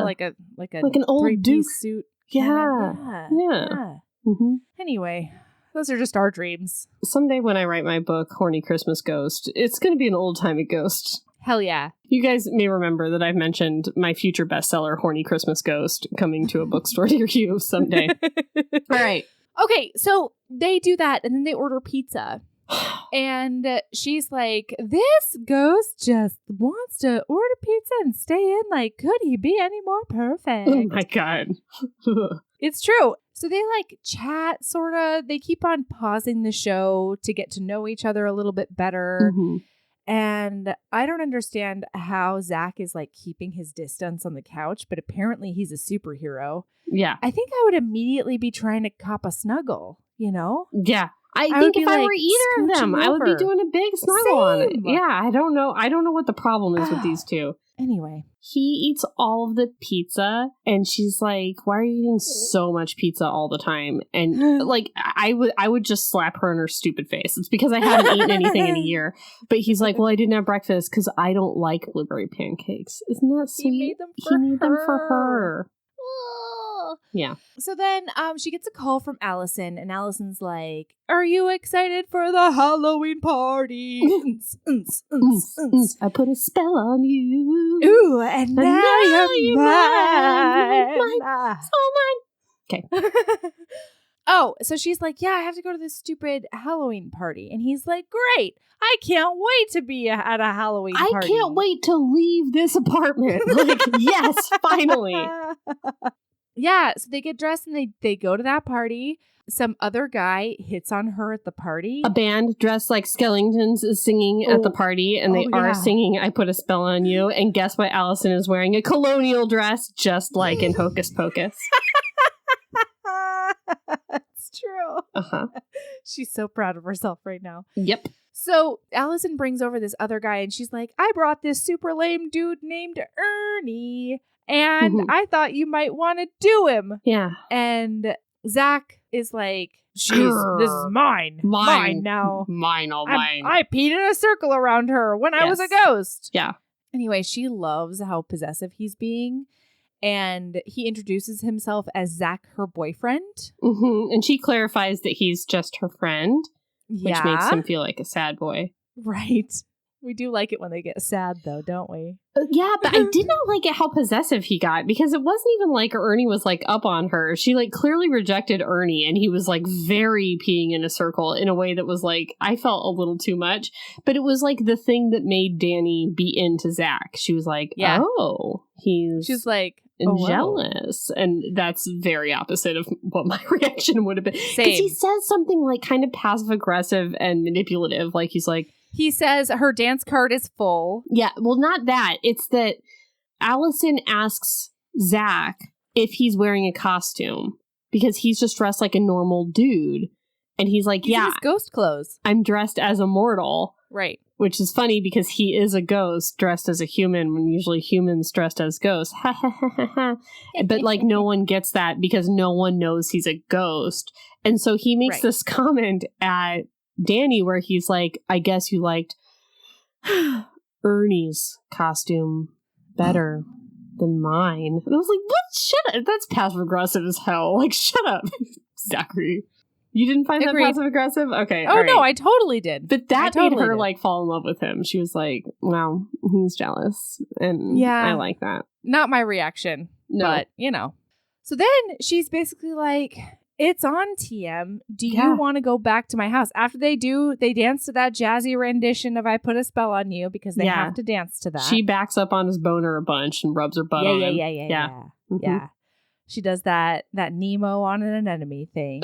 like an old Duke suit. Yeah. Mm-hmm. Anyway, those are just our dreams. Someday when I write my book, Horny Christmas Ghost, it's going to be an old-timey ghost. Hell yeah. You guys may remember that I've mentioned my future bestseller, Horny Christmas Ghost, coming to a bookstore near you someday. All right. Okay, so they do that, and then they order pizza. And she's like, this ghost just wants to order pizza and stay in. Like, could he be any more perfect? Oh my God. It's true. So they like chat, sort of. They keep on pausing the show to get to know each other a little bit better. Mm-hmm. And I don't understand how Zach is like keeping his distance on the couch, but apparently he's a superhero. Yeah. I think I would immediately be trying to cop a snuggle, you know? Yeah. I think if I were either of them, I would be doing a big snuggle on it. Yeah, I don't know. I don't know what the problem is with these two. Anyway. He eats all of the pizza, and she's like, why are you eating so much pizza all the time? And like, I would just slap her in her stupid face. It's because I haven't eaten anything in a year. But he's like, well, I didn't have breakfast because I don't like blueberry pancakes. Isn't that sweet? He made them for her. Yeah. So then she gets a call from Allison, and Allison's like, are you excited for the Halloween party? I put a spell on you. Ooh, and now you're mine. Oh, mine. Okay. Oh, so she's like, yeah, I have to go to this stupid Halloween party. And he's like, great. I can't wait to be at a Halloween party. I can't wait to leave this apartment. Like, yes, finally. Yeah, so they get dressed and they go to that party. Some other guy hits on her at the party. A band dressed like skeletons is singing at the party, and they are singing I Put a Spell on You. And guess what? Allison is wearing a colonial dress, just like in Hocus Pocus. It's true. Uh-huh. She's so proud of herself right now. Yep. So Allison brings over this other guy, and she's like, I brought this super lame dude named Ernie. And I thought you might want to do him. Yeah. And Zach is like, jeez, this is mine. Mine now. Mine, all mine. I peed in a circle around her when I was a ghost. Yeah. Anyway, she loves how possessive he's being. And he introduces himself as Zach, her boyfriend. Mm-hmm. And she clarifies that he's just her friend, which makes him feel like a sad boy. Right. We do like it when they get sad, though, don't we? Yeah, but I did not like it how possessive he got, because it wasn't even like Ernie was like up on her. She like clearly rejected Ernie, and he was like very peeing in a circle in a way that was like, I felt a little too much. But it was like the thing that made Danny be into Zach. She was like, oh, she's like, jealous. And that's very opposite of what my reaction would have been. Same. Because he says something like kind of passive aggressive and manipulative. Like he's like, he says her dance card is full. Yeah, well, not that. It's that Allison asks Zach if he's wearing a costume because he's just dressed like a normal dude. And he's like, he's in his ghost clothes. I'm dressed as a mortal. Right. Which is funny because he is a ghost dressed as a human when usually humans dressed as ghosts. But like no one gets that because no one knows he's a ghost. And so he makes this comment at Danny where he's like, I guess you liked Ernie's costume better than mine. And I was like, what? Shut up. That's passive aggressive as hell. Like, shut up, Zachary. You didn't find that passive aggressive? Okay. Oh, no, I totally did. But that made her like fall in love with him. She was like, wow, he's jealous. And I like that. Not my reaction. No. But, you know. So then she's basically like, it's on, TM. Do you want to go back to my house? After they dance to that jazzy rendition of I Put a Spell on You because they have to dance to that. She backs up on his boner a bunch and rubs her butt on him. Yeah. Mm-hmm. Yeah. She does that Nemo on an anemone thing.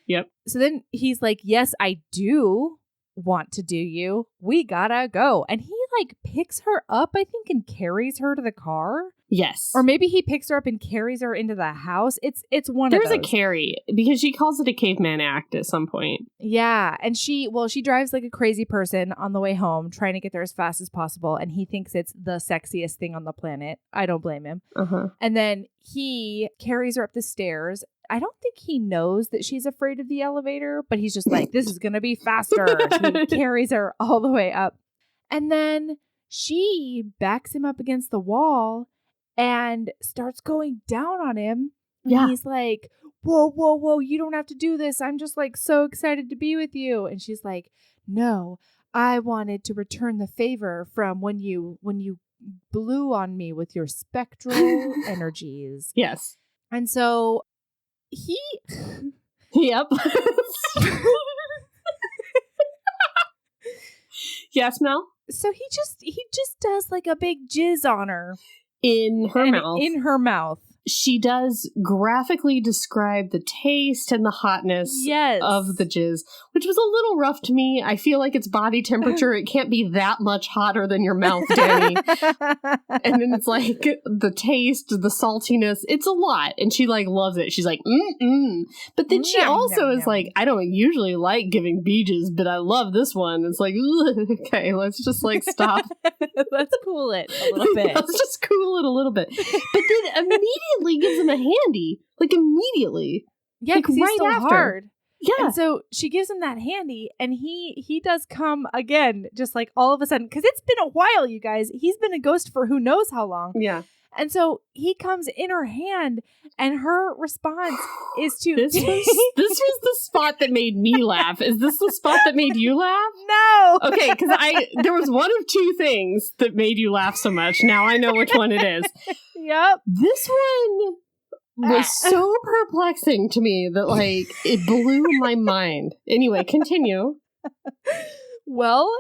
Yep. So then he's like, yes, I do want to do you. We gotta go. And he like picks her up, I think, and carries her to the car. Yes. Or maybe he picks her up and carries her into the house. It's one of those. There's a carry because she calls it a caveman act at some point. Yeah. And she drives like a crazy person on the way home, trying to get there as fast as possible. And he thinks it's the sexiest thing on the planet. I don't blame him. Uh-huh. And then he carries her up the stairs. I don't think he knows that she's afraid of the elevator, but he's just like, this is going to be faster. He carries her all the way up. And then she backs him up against the wall and starts going down on him. And he's like, whoa, whoa, whoa, you don't have to do this. I'm just like so excited to be with you. And she's like, no, I wanted to return the favor from when you blew on me with your spectral energies. Yes. And so he... Yep. Yes, Mel? So he just does like a big jizz on her. In her mouth. In her mouth. She does graphically describe the taste and the hotness of the jizz, which was a little rough to me. I feel like it's body temperature. It can't be that much hotter than your mouth, Danny. And then it's like the taste, the saltiness. It's a lot. And she like loves it. She's like, But then she also is like, I don't usually like giving beaches, but I love this one. It's like, okay, let's just like stop. Let's cool it a little bit. Let's just cool it a little bit. But then immediately gives him a handy. Like immediately. Yeah, because like, he's so hard. Yeah. And so she gives him that handy, and he does come again, just like all of a sudden, because it's been a while, you guys. He's been a ghost for who knows how long. Yeah. And so he comes in her hand, and her response is to... This was the spot that made me laugh. Is this the spot that made you laugh? No! Okay, because there was one of two things that made you laugh so much. Now I know which one it is. Yep. This one was so perplexing to me that, like, it blew my mind. Anyway, continue. Well,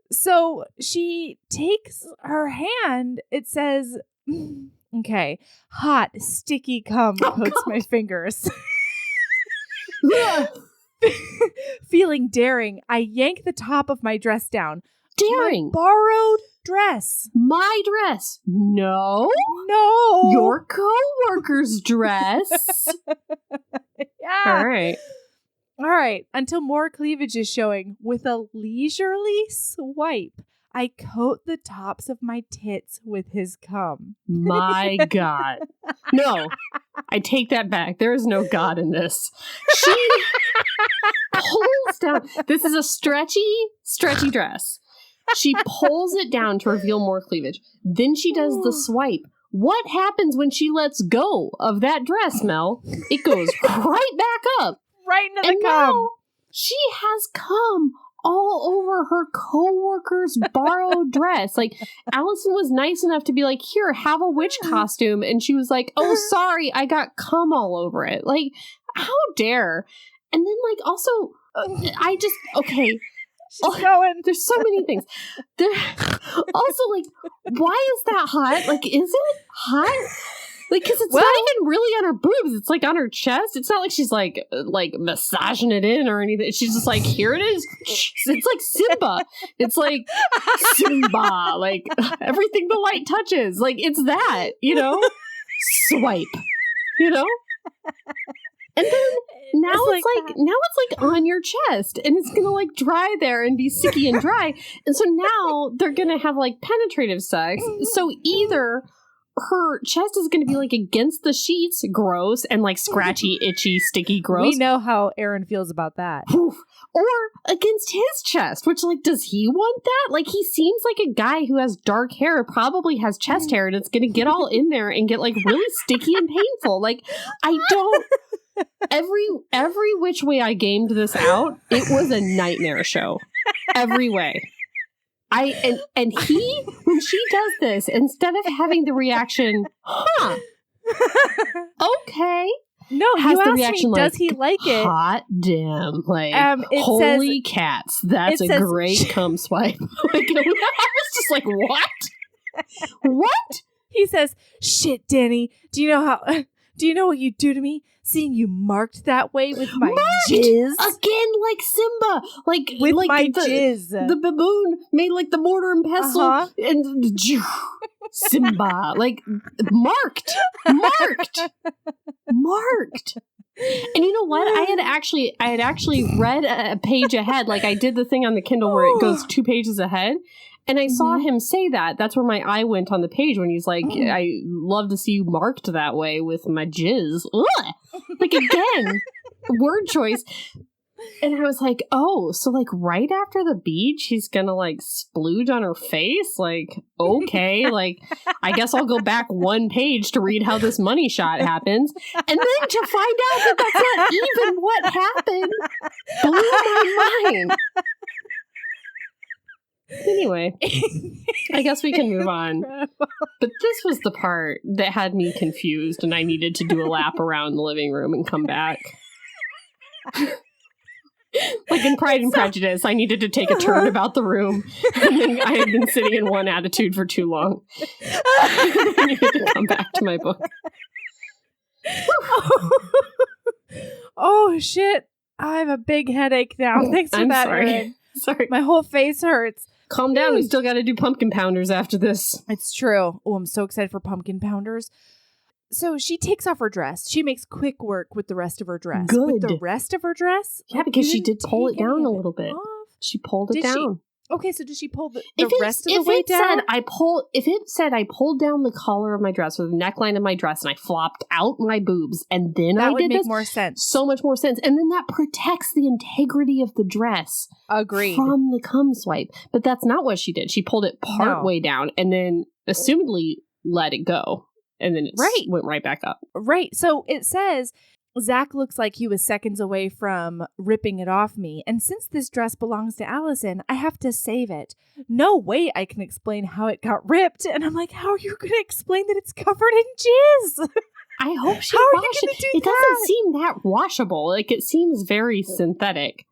so she takes her hand. It says... Okay. Hot, sticky cum coats my fingers. Feeling daring, I yank the top of my dress down. Daring? My borrowed dress. My dress? No. No. Your co-worker's dress. Yeah. All right. Until more cleavage is showing. With a leisurely swipe, I coat the tops of my tits with his cum. My God. No, I take that back. There is no God in this. She pulls down. This is a stretchy dress. She pulls it down to reveal more cleavage. Then she does the swipe. What happens when she lets go of that dress, Mel? It goes right back up. Right into the cum. She has cum all over her co-worker's borrowed dress. Like, Allison was nice enough to be like, here, have a witch costume. And she was like, oh, sorry, I got cum all over it. Like, how dare? And then, like, also, okay. She's going. There's so many things. Also, like, why is that hot? Like, is it hot? Like, because it's not even really on her boobs. It's like on her chest. It's not like she's like massaging it in or anything. She's just like, here it is. It's like Simba. It's like Simba. Like everything the light touches. Like it's that, you know? Swipe. You know? And then now it's like on your chest and it's gonna like dry there and be sticky and dry. And so now they're gonna have like penetrative sex. So either her chest is going to be like against the sheets, gross, and like scratchy, itchy, sticky, gross. We know how Erin feels about that. Or against his chest, which like, does he want that? Like, he seems like a guy who has dark hair, probably has chest hair, and it's going to get all in there and get like really sticky and painful. Like, I don't. Every which way I gamed this out, it was a nightmare show. Every way. And he, when she does this, instead of having the reaction, okay. No, has you the asked reaction me, like, does he like it? Hot damn. Like, holy cats. That's a great cum swipe. Like, I was just like, what? What? He says, shit, Danny, do you know what you do to me? Seeing you marked that way with my jizz. Again, like Simba. Like with like my jizz. The baboon made like the mortar and pestle. And Simba. Like, marked. And you know what? I had actually read a page ahead. Like, I did the thing on the Kindle where it goes 2 pages ahead. And I saw him say that. That's where my eye went on the page when he's like, I love to see you marked that way with my jizz. Ugh! Like, again, word choice. And I was like, oh, so like right after the beach, he's gonna like splooge on her face? Like, okay, like, I guess I'll go back one page to read how this money shot happens. And then to find out that that's not even what happened blew my mind. Anyway, I guess we can move on. But this was the part that had me confused, and I needed to do a lap around the living room and come back. Like in Pride and Prejudice, I needed to take a turn about the room, and then I had been sitting in one attitude for too long. I needed to come back to my book. Oh, shit. I have a big headache now. Thanks for that, Erin. Sorry. My whole face hurts. Calm down. We still got to do pumpkin pounders after this. It's true. Oh, I'm so excited for pumpkin pounders. So she takes off her dress. She makes quick work with the rest of her dress. Good. With the rest of her dress? Yeah, because she did pull it down a little bit. She pulled it down. Okay, so did she pull the rest of the way down? If it said I pulled down the collar of my dress or the neckline of my dress and I flopped out my boobs and then that I would did make this, more sense. So much more sense. And then that protects the integrity of the dress. Agreed. From the cum swipe. But that's not what she did. She pulled it part way down and then assumedly let it go. And then it went right back up. Right. So it says, Zach looks like he was seconds away from ripping it off me. And since this dress belongs to Allison, I have to save it. No way I can explain how it got ripped. And I'm like, how are you going to explain that it's covered in jizz? I hope she washed it. It doesn't seem that washable. Like, it seems very synthetic.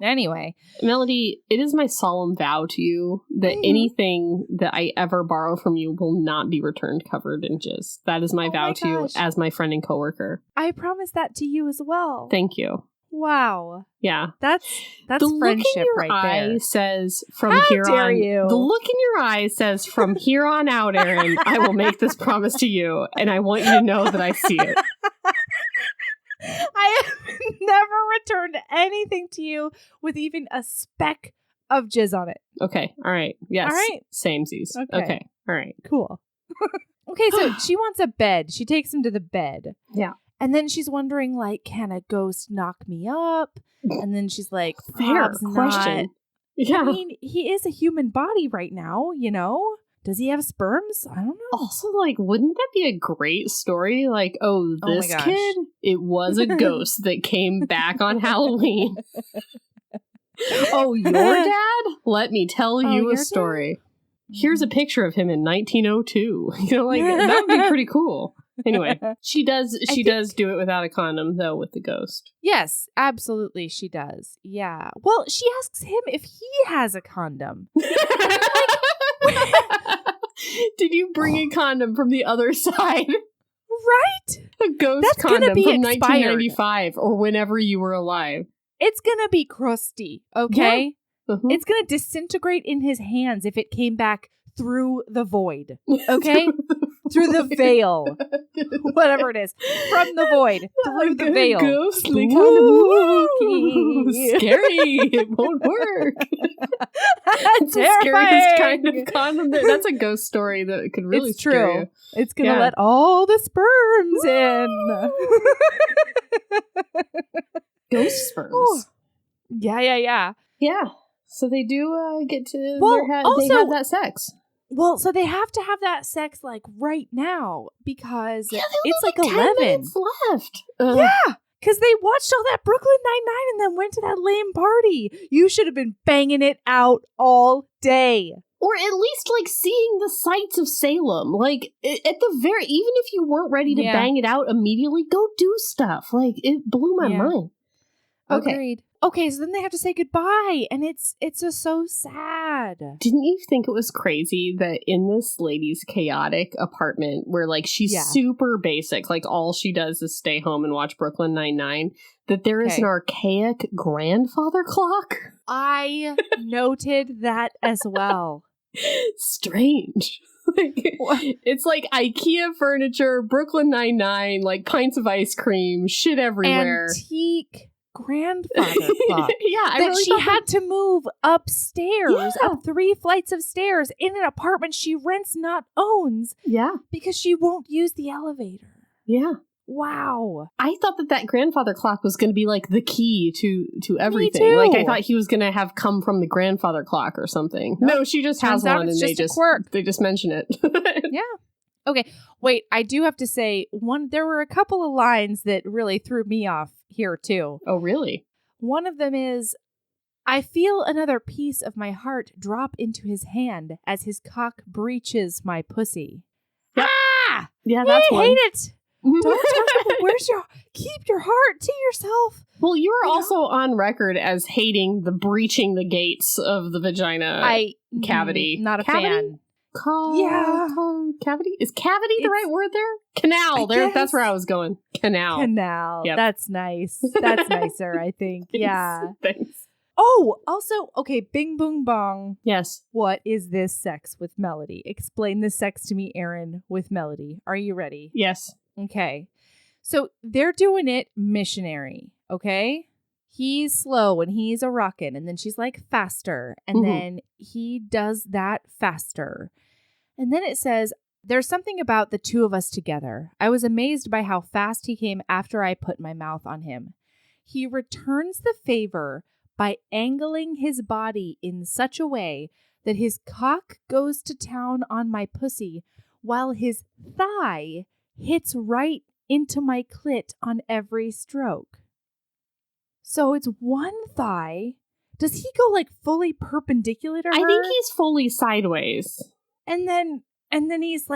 Anyway, Melody, it is my solemn vow to you that anything that I ever borrow from you will not be returned covered in jizz. That is my vow to you as my friend and coworker. I promise that to you as well. Thank you. Wow. Yeah. That's the friendship right there. Eye says from here on. The look in your eye says from here on out, Erin, I will make this promise to you, and I want you to know that I see it. I have never returned anything to you with even a speck of jizz on it. Okay. All right. Yes. All right. Samesies. Okay. All right. Cool. Okay, so she wants a bed. She takes him to the bed. Yeah. And then she's wondering, like, can a ghost knock me up? And then she's like, fair question. Yeah. I mean, he is a human body right now, you know? Does he have sperms? I don't know. Also, like, wouldn't that be a great story? Like, this kid, it was a ghost that came back on Halloween. Oh, your dad? Let me tell you a story. Dad? Here's a picture of him in 1902. You know, like, that would be pretty cool. Anyway, she does do it without a condom, though, with the ghost. Yes, absolutely, she does. Yeah. Well, she asks him if he has a condom. Did you bring a condom from the other side? Right? A ghost condom from 1995 or whenever you were alive. It's gonna be crusty, okay? Yeah. It's gonna disintegrate in his hands if it came back through the void, okay? Through the veil. Whatever it is. From the void. Through the veil. Ghostly condom. Scary. It won't work. It's the scariest kind of condom. That's a ghost story that could really scare you. It's going to let all the sperms in. Ghost sperms. Yeah. Yeah. So they do get to they have that sex. Well, so they have to have that sex like right now because it's like 10 11 minutes left. Yeah, because they watched all that Brooklyn Nine-Nine and then went to that lame party. You should have been banging it out all day. Or at least like seeing the sights of Salem. Like at the very, even if you weren't ready to bang it out immediately, go do stuff. Like it blew my mind. Okay. Agreed. Okay, so then they have to say goodbye, and it's just so sad. Didn't you think it was crazy that in this lady's chaotic apartment, where like she's super basic, like all she does is stay home and watch Brooklyn Nine-Nine, that there is an archaic grandfather clock? I noted that as well. Strange. It's like IKEA furniture, Brooklyn Nine-Nine, like pints of ice cream, shit everywhere. Antique grandfather clock. Yeah, that she had to move upstairs, up 3 flights of stairs in an apartment she rents, not owns. Yeah. Because she won't use the elevator. Yeah. Wow. I thought that grandfather clock was going to be like the key to everything. Me too. Like I thought he was going to have come from the grandfather clock or something. Nope. No, she just has one and they just mention it. Yeah. Okay. Wait, I do have to say there were a couple of lines that really threw me off here too. Oh, really? One of them is, I feel another piece of my heart drop into his hand as his cock breaches my pussy. Yep. Ah! Yeah, that's one. I hate it. Don't talk about keep your heart to yourself. Well, you were also on record as hating the breaching the gates of the vagina cavity. Not a fan. Cavity? Is cavity the right word there? Canal. That's where I was going. Canal. Yep. That's nice. That's nicer, I think. Yeah. Thanks. Oh, also, okay, bing boom bong. Yes. What is this sex with Melody? Explain this sex to me, Erin, with Melody. Are you ready? Yes. Okay. So they're doing it missionary, okay? He's slow and he's a rockin', and then she's like faster, and then he does that faster. And then it says, there's something about the two of us together. I was amazed by how fast he came after I put my mouth on him. He returns the favor by angling his body in such a way that his cock goes to town on my pussy while his thigh hits right into my clit on every stroke. So it's one thigh. Does he go like fully perpendicular to her? I think he's fully sideways. And then he's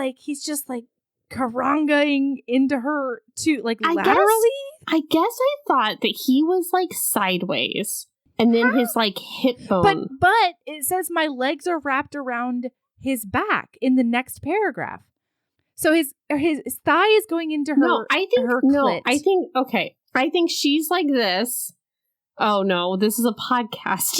just like karangaing into her too, like laterally? I guess I thought that he was like sideways. And then his like hip bone. But it says my legs are wrapped around his back in the next paragraph. So his thigh is going into her. Clit. I think she's like this. Oh no, this is a podcast.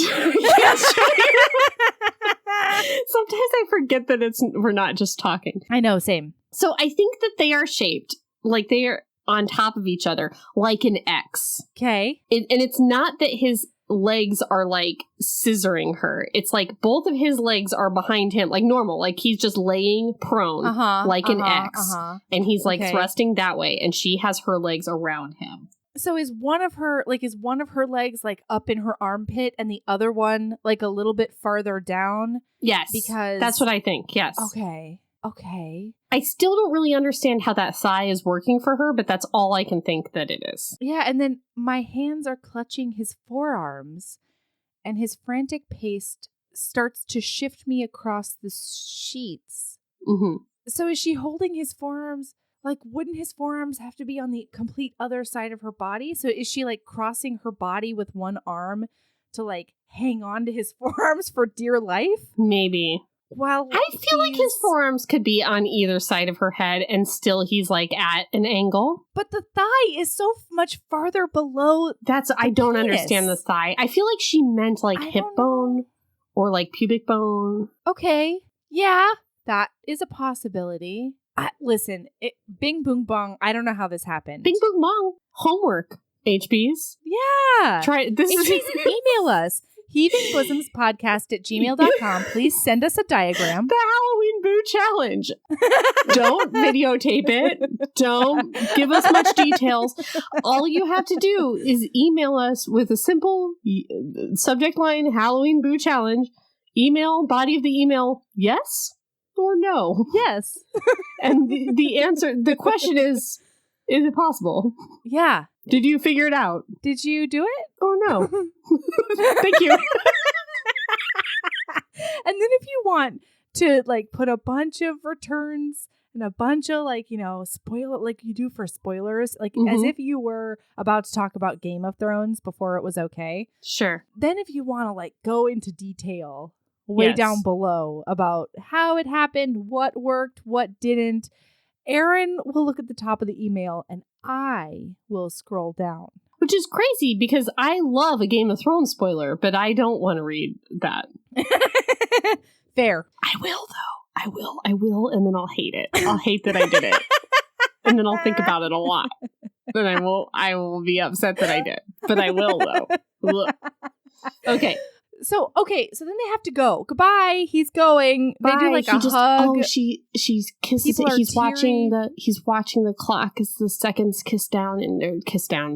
Sometimes I forget that we're not just talking. I know, same. So I think that they are shaped like they are on top of each other, like an X. Okay. And it's not that his legs are like scissoring her. It's like both of his legs are behind him, like normal, like he's just laying prone, like an X, and he's like thrusting that way, and she has her legs around him. So is one of her legs like up in her armpit and the other one like a little bit farther down? Yes, because that's what I think. Yes. Okay. I still don't really understand how that thigh is working for her, but that's all I can think that it is. Yeah, and then my hands are clutching his forearms, and his frantic pace starts to shift me across the sheets. Mm-hmm. So is she holding his forearms? Like, wouldn't his forearms have to be on the complete other side of her body? So is she like crossing her body with one arm to like hang on to his forearms for dear life? Maybe. Well, I feel like his forearms could be on either side of her head and still he's like at an angle. But the thigh is so much farther below. I don't understand the thigh. I feel like she meant like hip bone or like pubic bone. Okay. Yeah, that is a possibility. Listen, bing boom bong. I don't know how this happened. Bing boom bong. Homework, HBs. Yeah. Try this. HBs, email us. heavingbosoms@gmail.com. Please send us a diagram. The Halloween Boo Challenge. Don't videotape it. Don't give us much details. All you have to do is email us with a simple subject line, Halloween Boo Challenge. Email, body of the email, yes or no? Yes. And the answer, the question is it possible? Yeah. Did you figure it out? Did you do it? Oh, no. Thank you. And then if you want to like put a bunch of returns and a bunch of like, spoiler, like you do for spoilers, like as if you were about to talk about Game of Thrones before it was okay. Sure. Then if you want to like go into detail way down below about how it happened, what worked, what didn't, Erin will look at the top of the email and I will scroll down. Which is crazy because I love a Game of Thrones spoiler, but I don't want to read that. Fair. I will, though. I will, and then I'll hate it. I'll hate that I did it. And then I'll think about it a lot. then I will be upset that I did. But I will, though. Okay. So then they have to go. Goodbye. He's going. They do like a hug. Oh, she's kisses. He's watching the clock as the seconds kiss down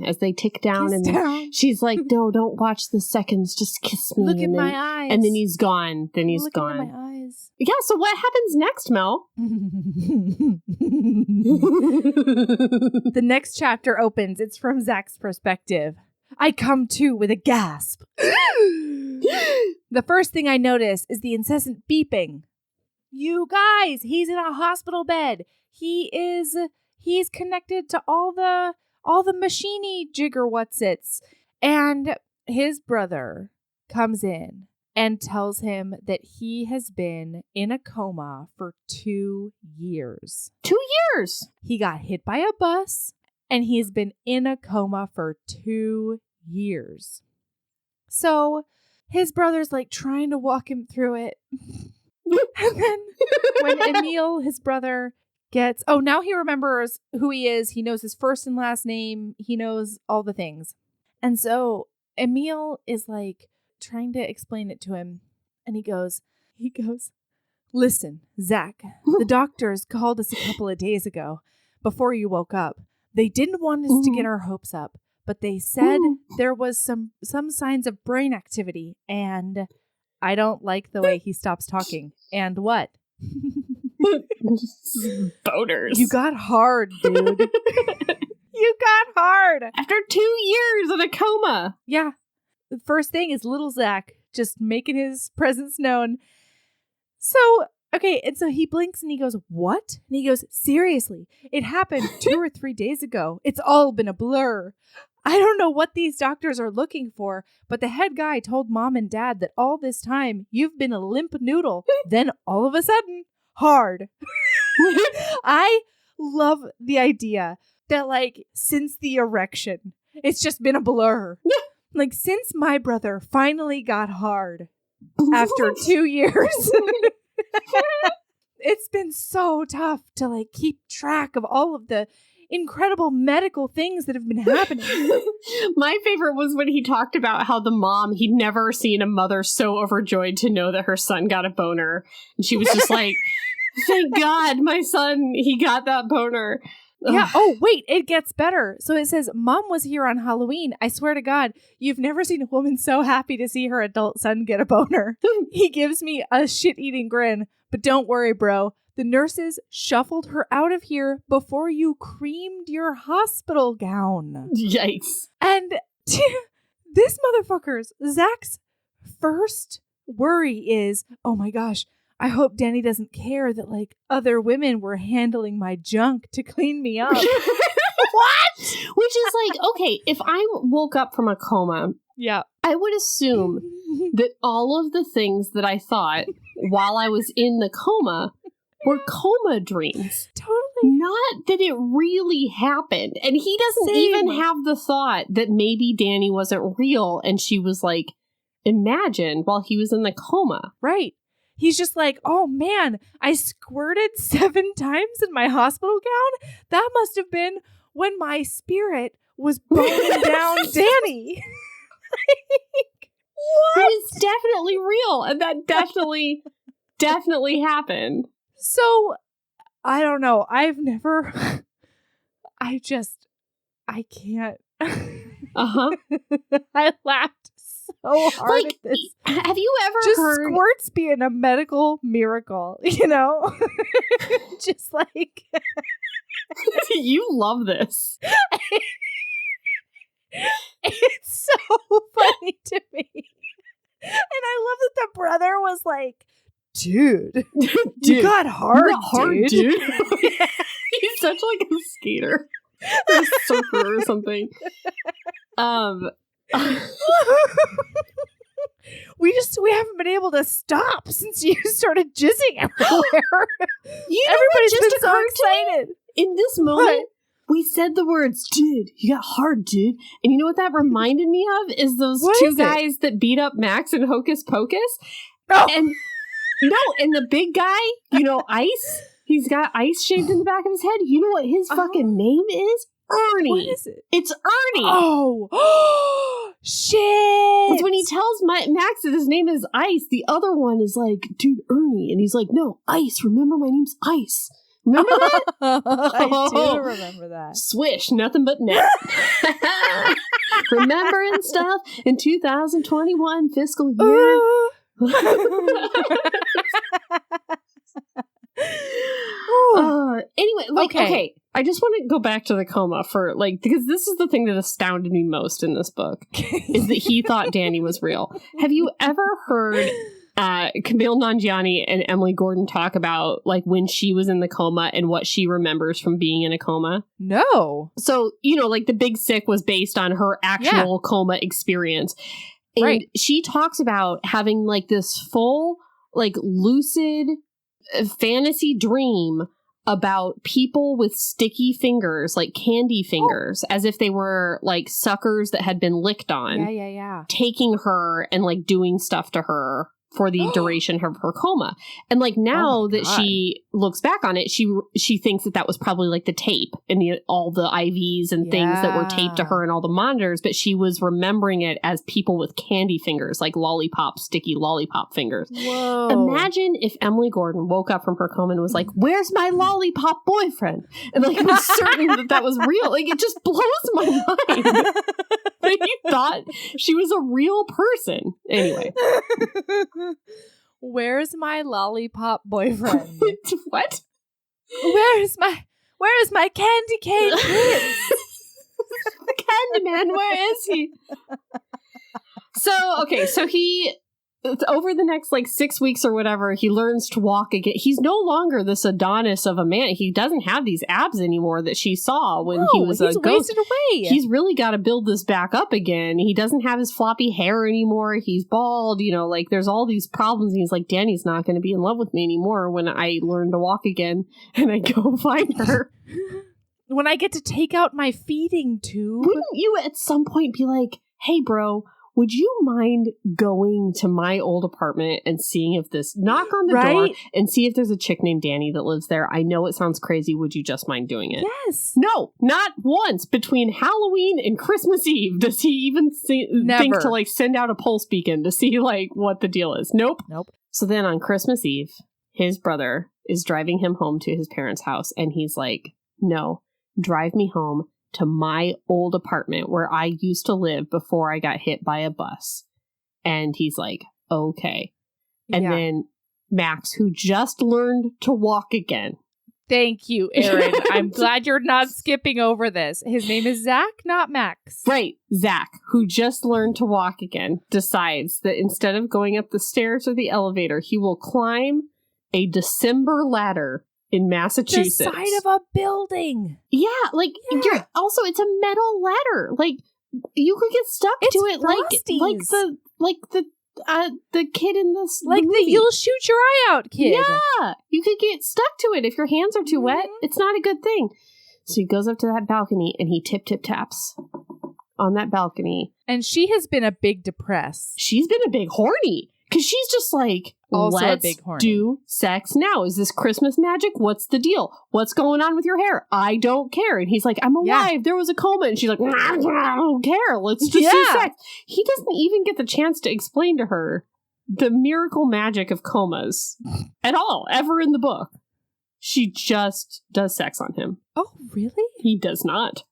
as they tick down, then she's like, "No, don't watch the seconds. Just kiss me." Look in my eyes. And then he's gone. Look into my eyes. Yeah. So what happens next, Mel? The next chapter opens. It's from Zach's perspective. I come to with a gasp. The first thing I notice is the incessant beeping. You guys, he's in a hospital bed. He's connected to all the machiney jigger whatsits. And his brother comes in and tells him that he has been in a coma for 2 years. 2 years? He got hit by a bus. And he's been in a coma for 2 years. So his brother's like trying to walk him through it. And then when Emil, his brother, now he remembers who he is. He knows his first and last name. He knows all the things. And so Emil is like trying to explain it to him. And he goes, listen, Zach, the doctors called us a couple of days ago before you woke up. They didn't want us to get our hopes up, but they said there was some signs of brain activity, and I don't like the way he stops talking. And what? Boners. You got hard, dude. You got hard. After 2 years in a coma. Yeah. The first thing is little Zach just making his presence known. So... okay, and so he blinks and he goes, what? And he goes, seriously, it happened 2 or 3 days ago. It's all been a blur. I don't know what these doctors are looking for, but the head guy told mom and dad that all this time you've been a limp noodle. Then all of a sudden, hard. I love the idea that like since the erection, it's just been a blur. Like since my brother finally got hard after 2 years. It's been so tough to like keep track of all of the incredible medical things that have been happening. My favorite was when he talked about how the mom, he'd never seen a mother so overjoyed to know that her son got a boner. And she was just like, thank God my son, he got that boner. Yeah. Oh, wait, it gets better. So it says, Mom was here on Halloween. I swear to God, you've never seen a woman so happy to see her adult son get a boner. He gives me a shit-eating grin. But don't worry, bro. The nurses shuffled her out of here before you creamed your hospital gown. Yikes. And this motherfucker's, Zach's first worry is, oh my gosh, I hope Danny doesn't care that like other women were handling my junk to clean me up. What? Which is like, okay, if I woke up from a coma, yeah, I would assume that all of the things that I thought while I was in the coma were coma dreams. Totally. Not that it really happened. And he doesn't even have the thought that maybe Danny wasn't real and she was like imagined while he was in the coma. Right. He's just like, oh man, I squirted 7 times in my hospital gown. That must have been when my spirit was boning down Danny. Like, what? It's definitely real. And that definitely happened. So, I don't know. I can't. Uh-huh. I laughed so hard at this. Have you ever just heard... squirts being a medical miracle, you know? Just like... You love this. It's so funny to me. And I love that the brother was like, dude, you got hard, dude. He's such like a skater or a surfer or something. We haven't been able to stop since you started jizzing everywhere. Everybody's been so excited. In this moment, we said the words, dude, you got hard, dude. And you know what that reminded me of? Is those two guys that beat up Max in Hocus Pocus. Oh. And the big guy, Ice, he's got ice shaved in the back of his head. You know what his fucking name is? Ernie. What is it? It's Ernie. Oh, shit. It's when he tells Max that his name is Ice, the other one is like, dude, Ernie. And he's like, no, Ice. Remember, my name's Ice. Remember that? I do remember that. Swish, nothing but net. Remembering stuff in 2021 fiscal year. Anyway, okay. I just want to go back to the coma for because this is the thing that astounded me most in this book is that he thought Danny was real. Have you ever heard Camille Nanjiani and Emily Gordon talk about when she was in the coma and what she remembers from being in a coma? No. So, the Big Sick was based on her actual coma experience. And she talks about having this full, lucid fantasy dream about people with sticky fingers, like candy fingers, as if they were suckers that had been licked on. Yeah. Taking her and doing stuff to her for the duration of her coma. And now that she looks back on it, she thinks that was probably the tape and all the IVs and things that were taped to her and all the monitors, but she was remembering it as people with candy fingers, sticky lollipop fingers. Whoa. Imagine if Emily Gordon woke up from her coma and was like, where's my lollipop boyfriend? And was certain that was real. It just blows my mind. He thought she was a real person. Anyway. Where's my lollipop boyfriend? What? Where is my candy cane prince? Candyman, where is he? So he over the next 6 weeks or whatever, he learns to walk again. He's no longer this Adonis of a man. He doesn't have these abs anymore that she saw when he was a ghost. Wasted away. He's really got to build this back up again. He doesn't have his floppy hair anymore. He's bald. There's all these problems. And he's like, Danny's not going to be in love with me anymore when I learn to walk again and I go find her. When I get to take out my feeding tube. Wouldn't you at some point be like, hey, bro, would you mind going to my old apartment and seeing if knock on the door and see if there's a chick named Danny that lives there? I know it sounds crazy. Would you just mind doing it? Yes. No, not once between Halloween and Christmas Eve does he even think to send out a pulse beacon to see what the deal is. Nope. So then on Christmas Eve, his brother is driving him home to his parents' house and he's like, no, drive me home to my old apartment where I used to live before I got hit by a bus. And he's like, okay. And then Max, who just learned to walk again. Thank you, Erin. I'm glad you're not skipping over this. His name is Zach, not Max. Right. Zach, who just learned to walk again, decides that instead of going up the stairs or the elevator, he will climb a December ladder in Massachusetts. The side of a building. Yeah, you're also it's a metal ladder. You could get stuck to it the kid in this movie. The you'll shoot your eye out kid. Yeah, you could get stuck to it if your hands are too wet. It's not a good thing. So he goes up to that balcony and he tip taps on that balcony. And she has been a big depressed. She's been a big horny. Because she's just also let's do sex now. Is this Christmas magic? What's the deal? What's going on with your hair? I don't care. And he's like, I'm alive. Yeah. There was a coma. And she's like, I don't care. Let's just do sex. He doesn't even get the chance to explain to her the miracle magic of comas at all, ever in the book. She just does sex on him. Oh, really? He does not.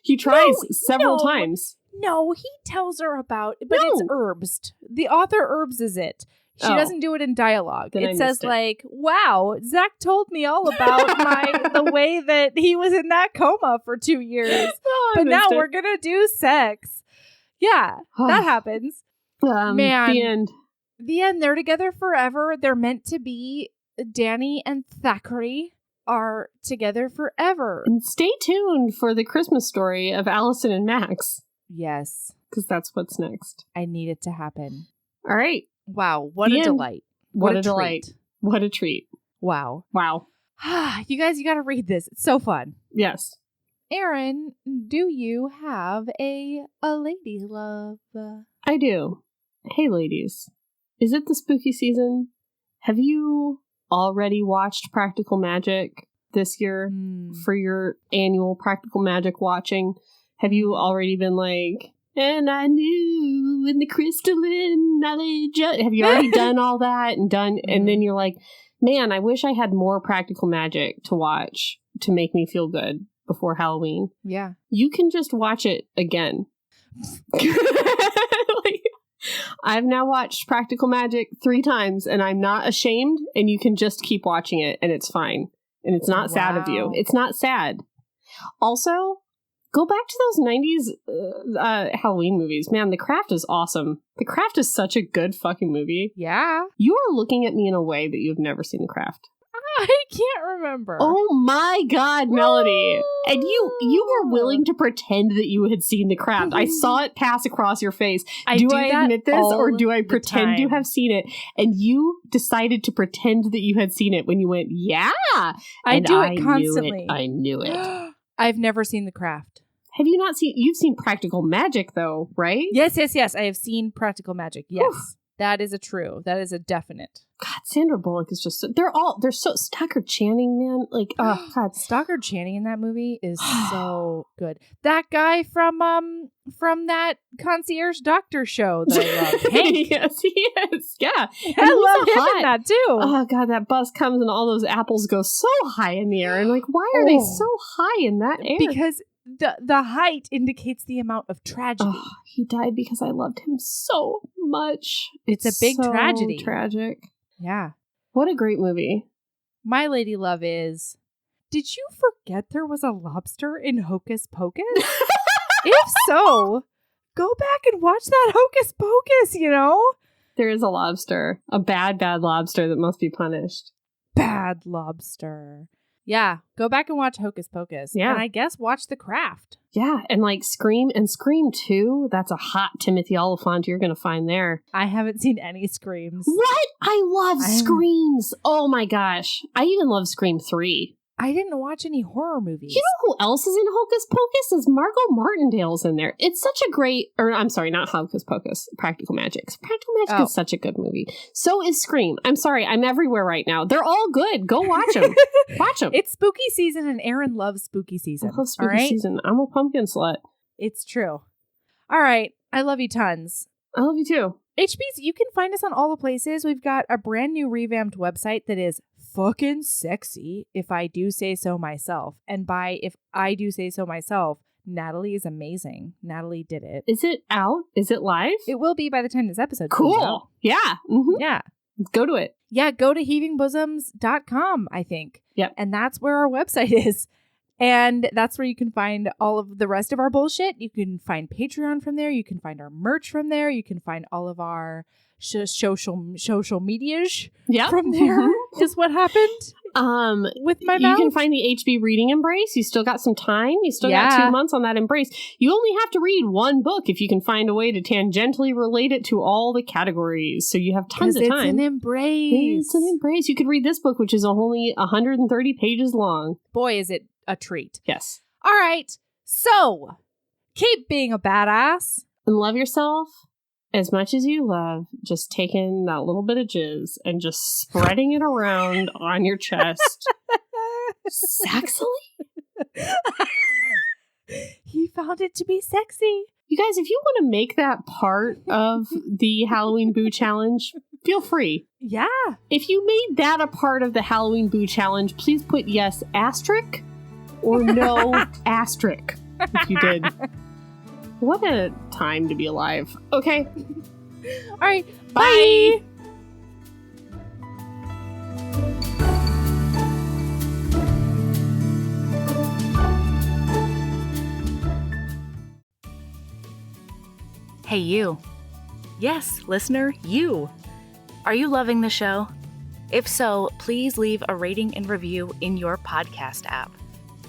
He tries several times. No, he tells her about, but it's herbs. The author herbs is it. She doesn't do it in dialogue. It says wow, Zach told me all about the way that he was in that coma for 2 years. But now we're going to do sex. Yeah, that happens. Man. The end. They're together forever. They're meant to be. Danny and Thackeray are together forever. And stay tuned for the Christmas story of Allison and Max. Yes. Because that's what's next. I need it to happen. All right. Wow. What a delight. What a delight. What a treat. Wow. You guys, you got to read this. It's so fun. Yes. Erin, do you have a lady love? I do. Hey, ladies. Is it the spooky season? Have you already watched Practical Magic? this year for your annual practical magic watching? Have you already been like, and I knew in the crystalline knowledge? Have you already done all that and then you're like, man, I wish I had more practical magic to watch to make me feel good before Halloween. Yeah. You can just watch it again. I've now watched Practical Magic 3 times and I'm not ashamed, and you can just keep watching it and it's fine. And it's not sad of you. It's not sad. Also, go back to those 90s Halloween movies. Man, The Craft is awesome. The Craft is such a good fucking movie. Yeah. You are looking at me in a way that you've never seen The Craft. I can't remember. Oh my God, Melody. And you were willing to pretend that you had seen The Craft. I saw it pass across your face. Do I admit this or do I pretend to have seen it? And you decided to pretend that you had seen it when you went, yeah. I do it constantly. I knew it. I've never seen The Craft. Have you not seen? You've seen Practical Magic though, right? Yes. I have seen Practical Magic. Yes. Oof. That is a definite. God, Sandra Bullock is just, they're so, Stockard Channing, man. Like, oh, God. Stockard Channing in that movie is so good. That guy from that concierge doctor show that I love. Hank. Yes, he is. Yeah. I love him in that too. Oh, God, that bus comes and all those apples go so high in the air. And like, why are they so high in that air? Because the height indicates the amount of tragedy. Oh, he died because I loved him so much. It's a big tragedy. Tragic. Yeah. What a great movie. My lady love is, did you forget there was a lobster in Hocus Pocus? If so, go back and watch that Hocus Pocus, you know? There is a lobster. A bad lobster that must be punished. Bad lobster. Yeah, go back and watch Hocus Pocus. Yeah. And I guess watch The Craft. Yeah, and like Scream 2. That's a hot Timothy Olyphant you're going to find there. I haven't seen any Screams. What? I love Screams. Oh my gosh. I even love Scream 3. I didn't watch any horror movies. You know who else is in Hocus Pocus? Is Margot Martindale's in there. It's such a great, or I'm sorry, not Hocus Pocus, Practical Magic. Practical Magic is such a good movie. So is Scream. I'm sorry, I'm everywhere right now. They're all good. Go watch them. Watch them. It's spooky season and Erin loves spooky season. I love spooky season. I'm a pumpkin slut. It's true. All right. I love you tons. I love you too. HBs, you can find us on all the places. We've got a brand new revamped website that is fucking sexy, if I do say so myself. And by if I do say so myself, Natalie is amazing. Natalie did it. Is it out? Is it live? It will be by the time this episode comes out. Cool. Yeah. Mm-hmm. Yeah. Go to it. Yeah, go to heavingbosoms.com, I think. Yep. And that's where our website is. And that's where you can find all of the rest of our bullshit. You can find Patreon from there. You can find our merch from there. You can find all of our social medias from there. Is what happened with my mouth. You can find the HB Reading Embrace. You still got some time. You still got 2 months on that embrace. You only have to read one book if you can find a way to tangentially relate it to all the categories. So you have tons of time. It's an embrace. It's an embrace. You could read this book, which is only 130 pages long. Boy, is it a treat. Yes. All right. So, keep being a badass. And love yourself as much as you love just taking that little bit of jizz and just spreading it around on your chest. Sexily? He found it to be sexy. You guys, if you want to make that part of the Halloween Boo Challenge, feel free. Yeah. If you made that a part of the Halloween Boo Challenge, please put yes asterisk or no asterisk if you did. What a time to be alive. Okay. All right. Bye. Hey, you. Yes, listener, you. Are you loving the show? If so, please leave a rating and review in your podcast app.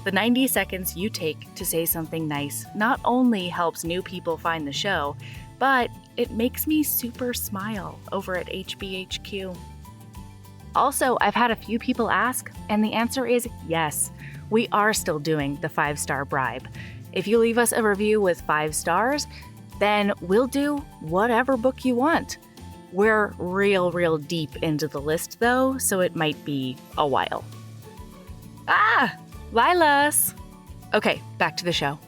The 90 seconds you take to say something nice not only helps new people find the show, but it makes me super smile over at HBHQ. Also, I've had a few people ask, and the answer is yes. We are still doing the 5-star bribe. If you leave us a review with 5 stars, then we'll do whatever book you want. We're real deep into the list, though, so it might be a while. Ah! Lilas. Okay, back to the show.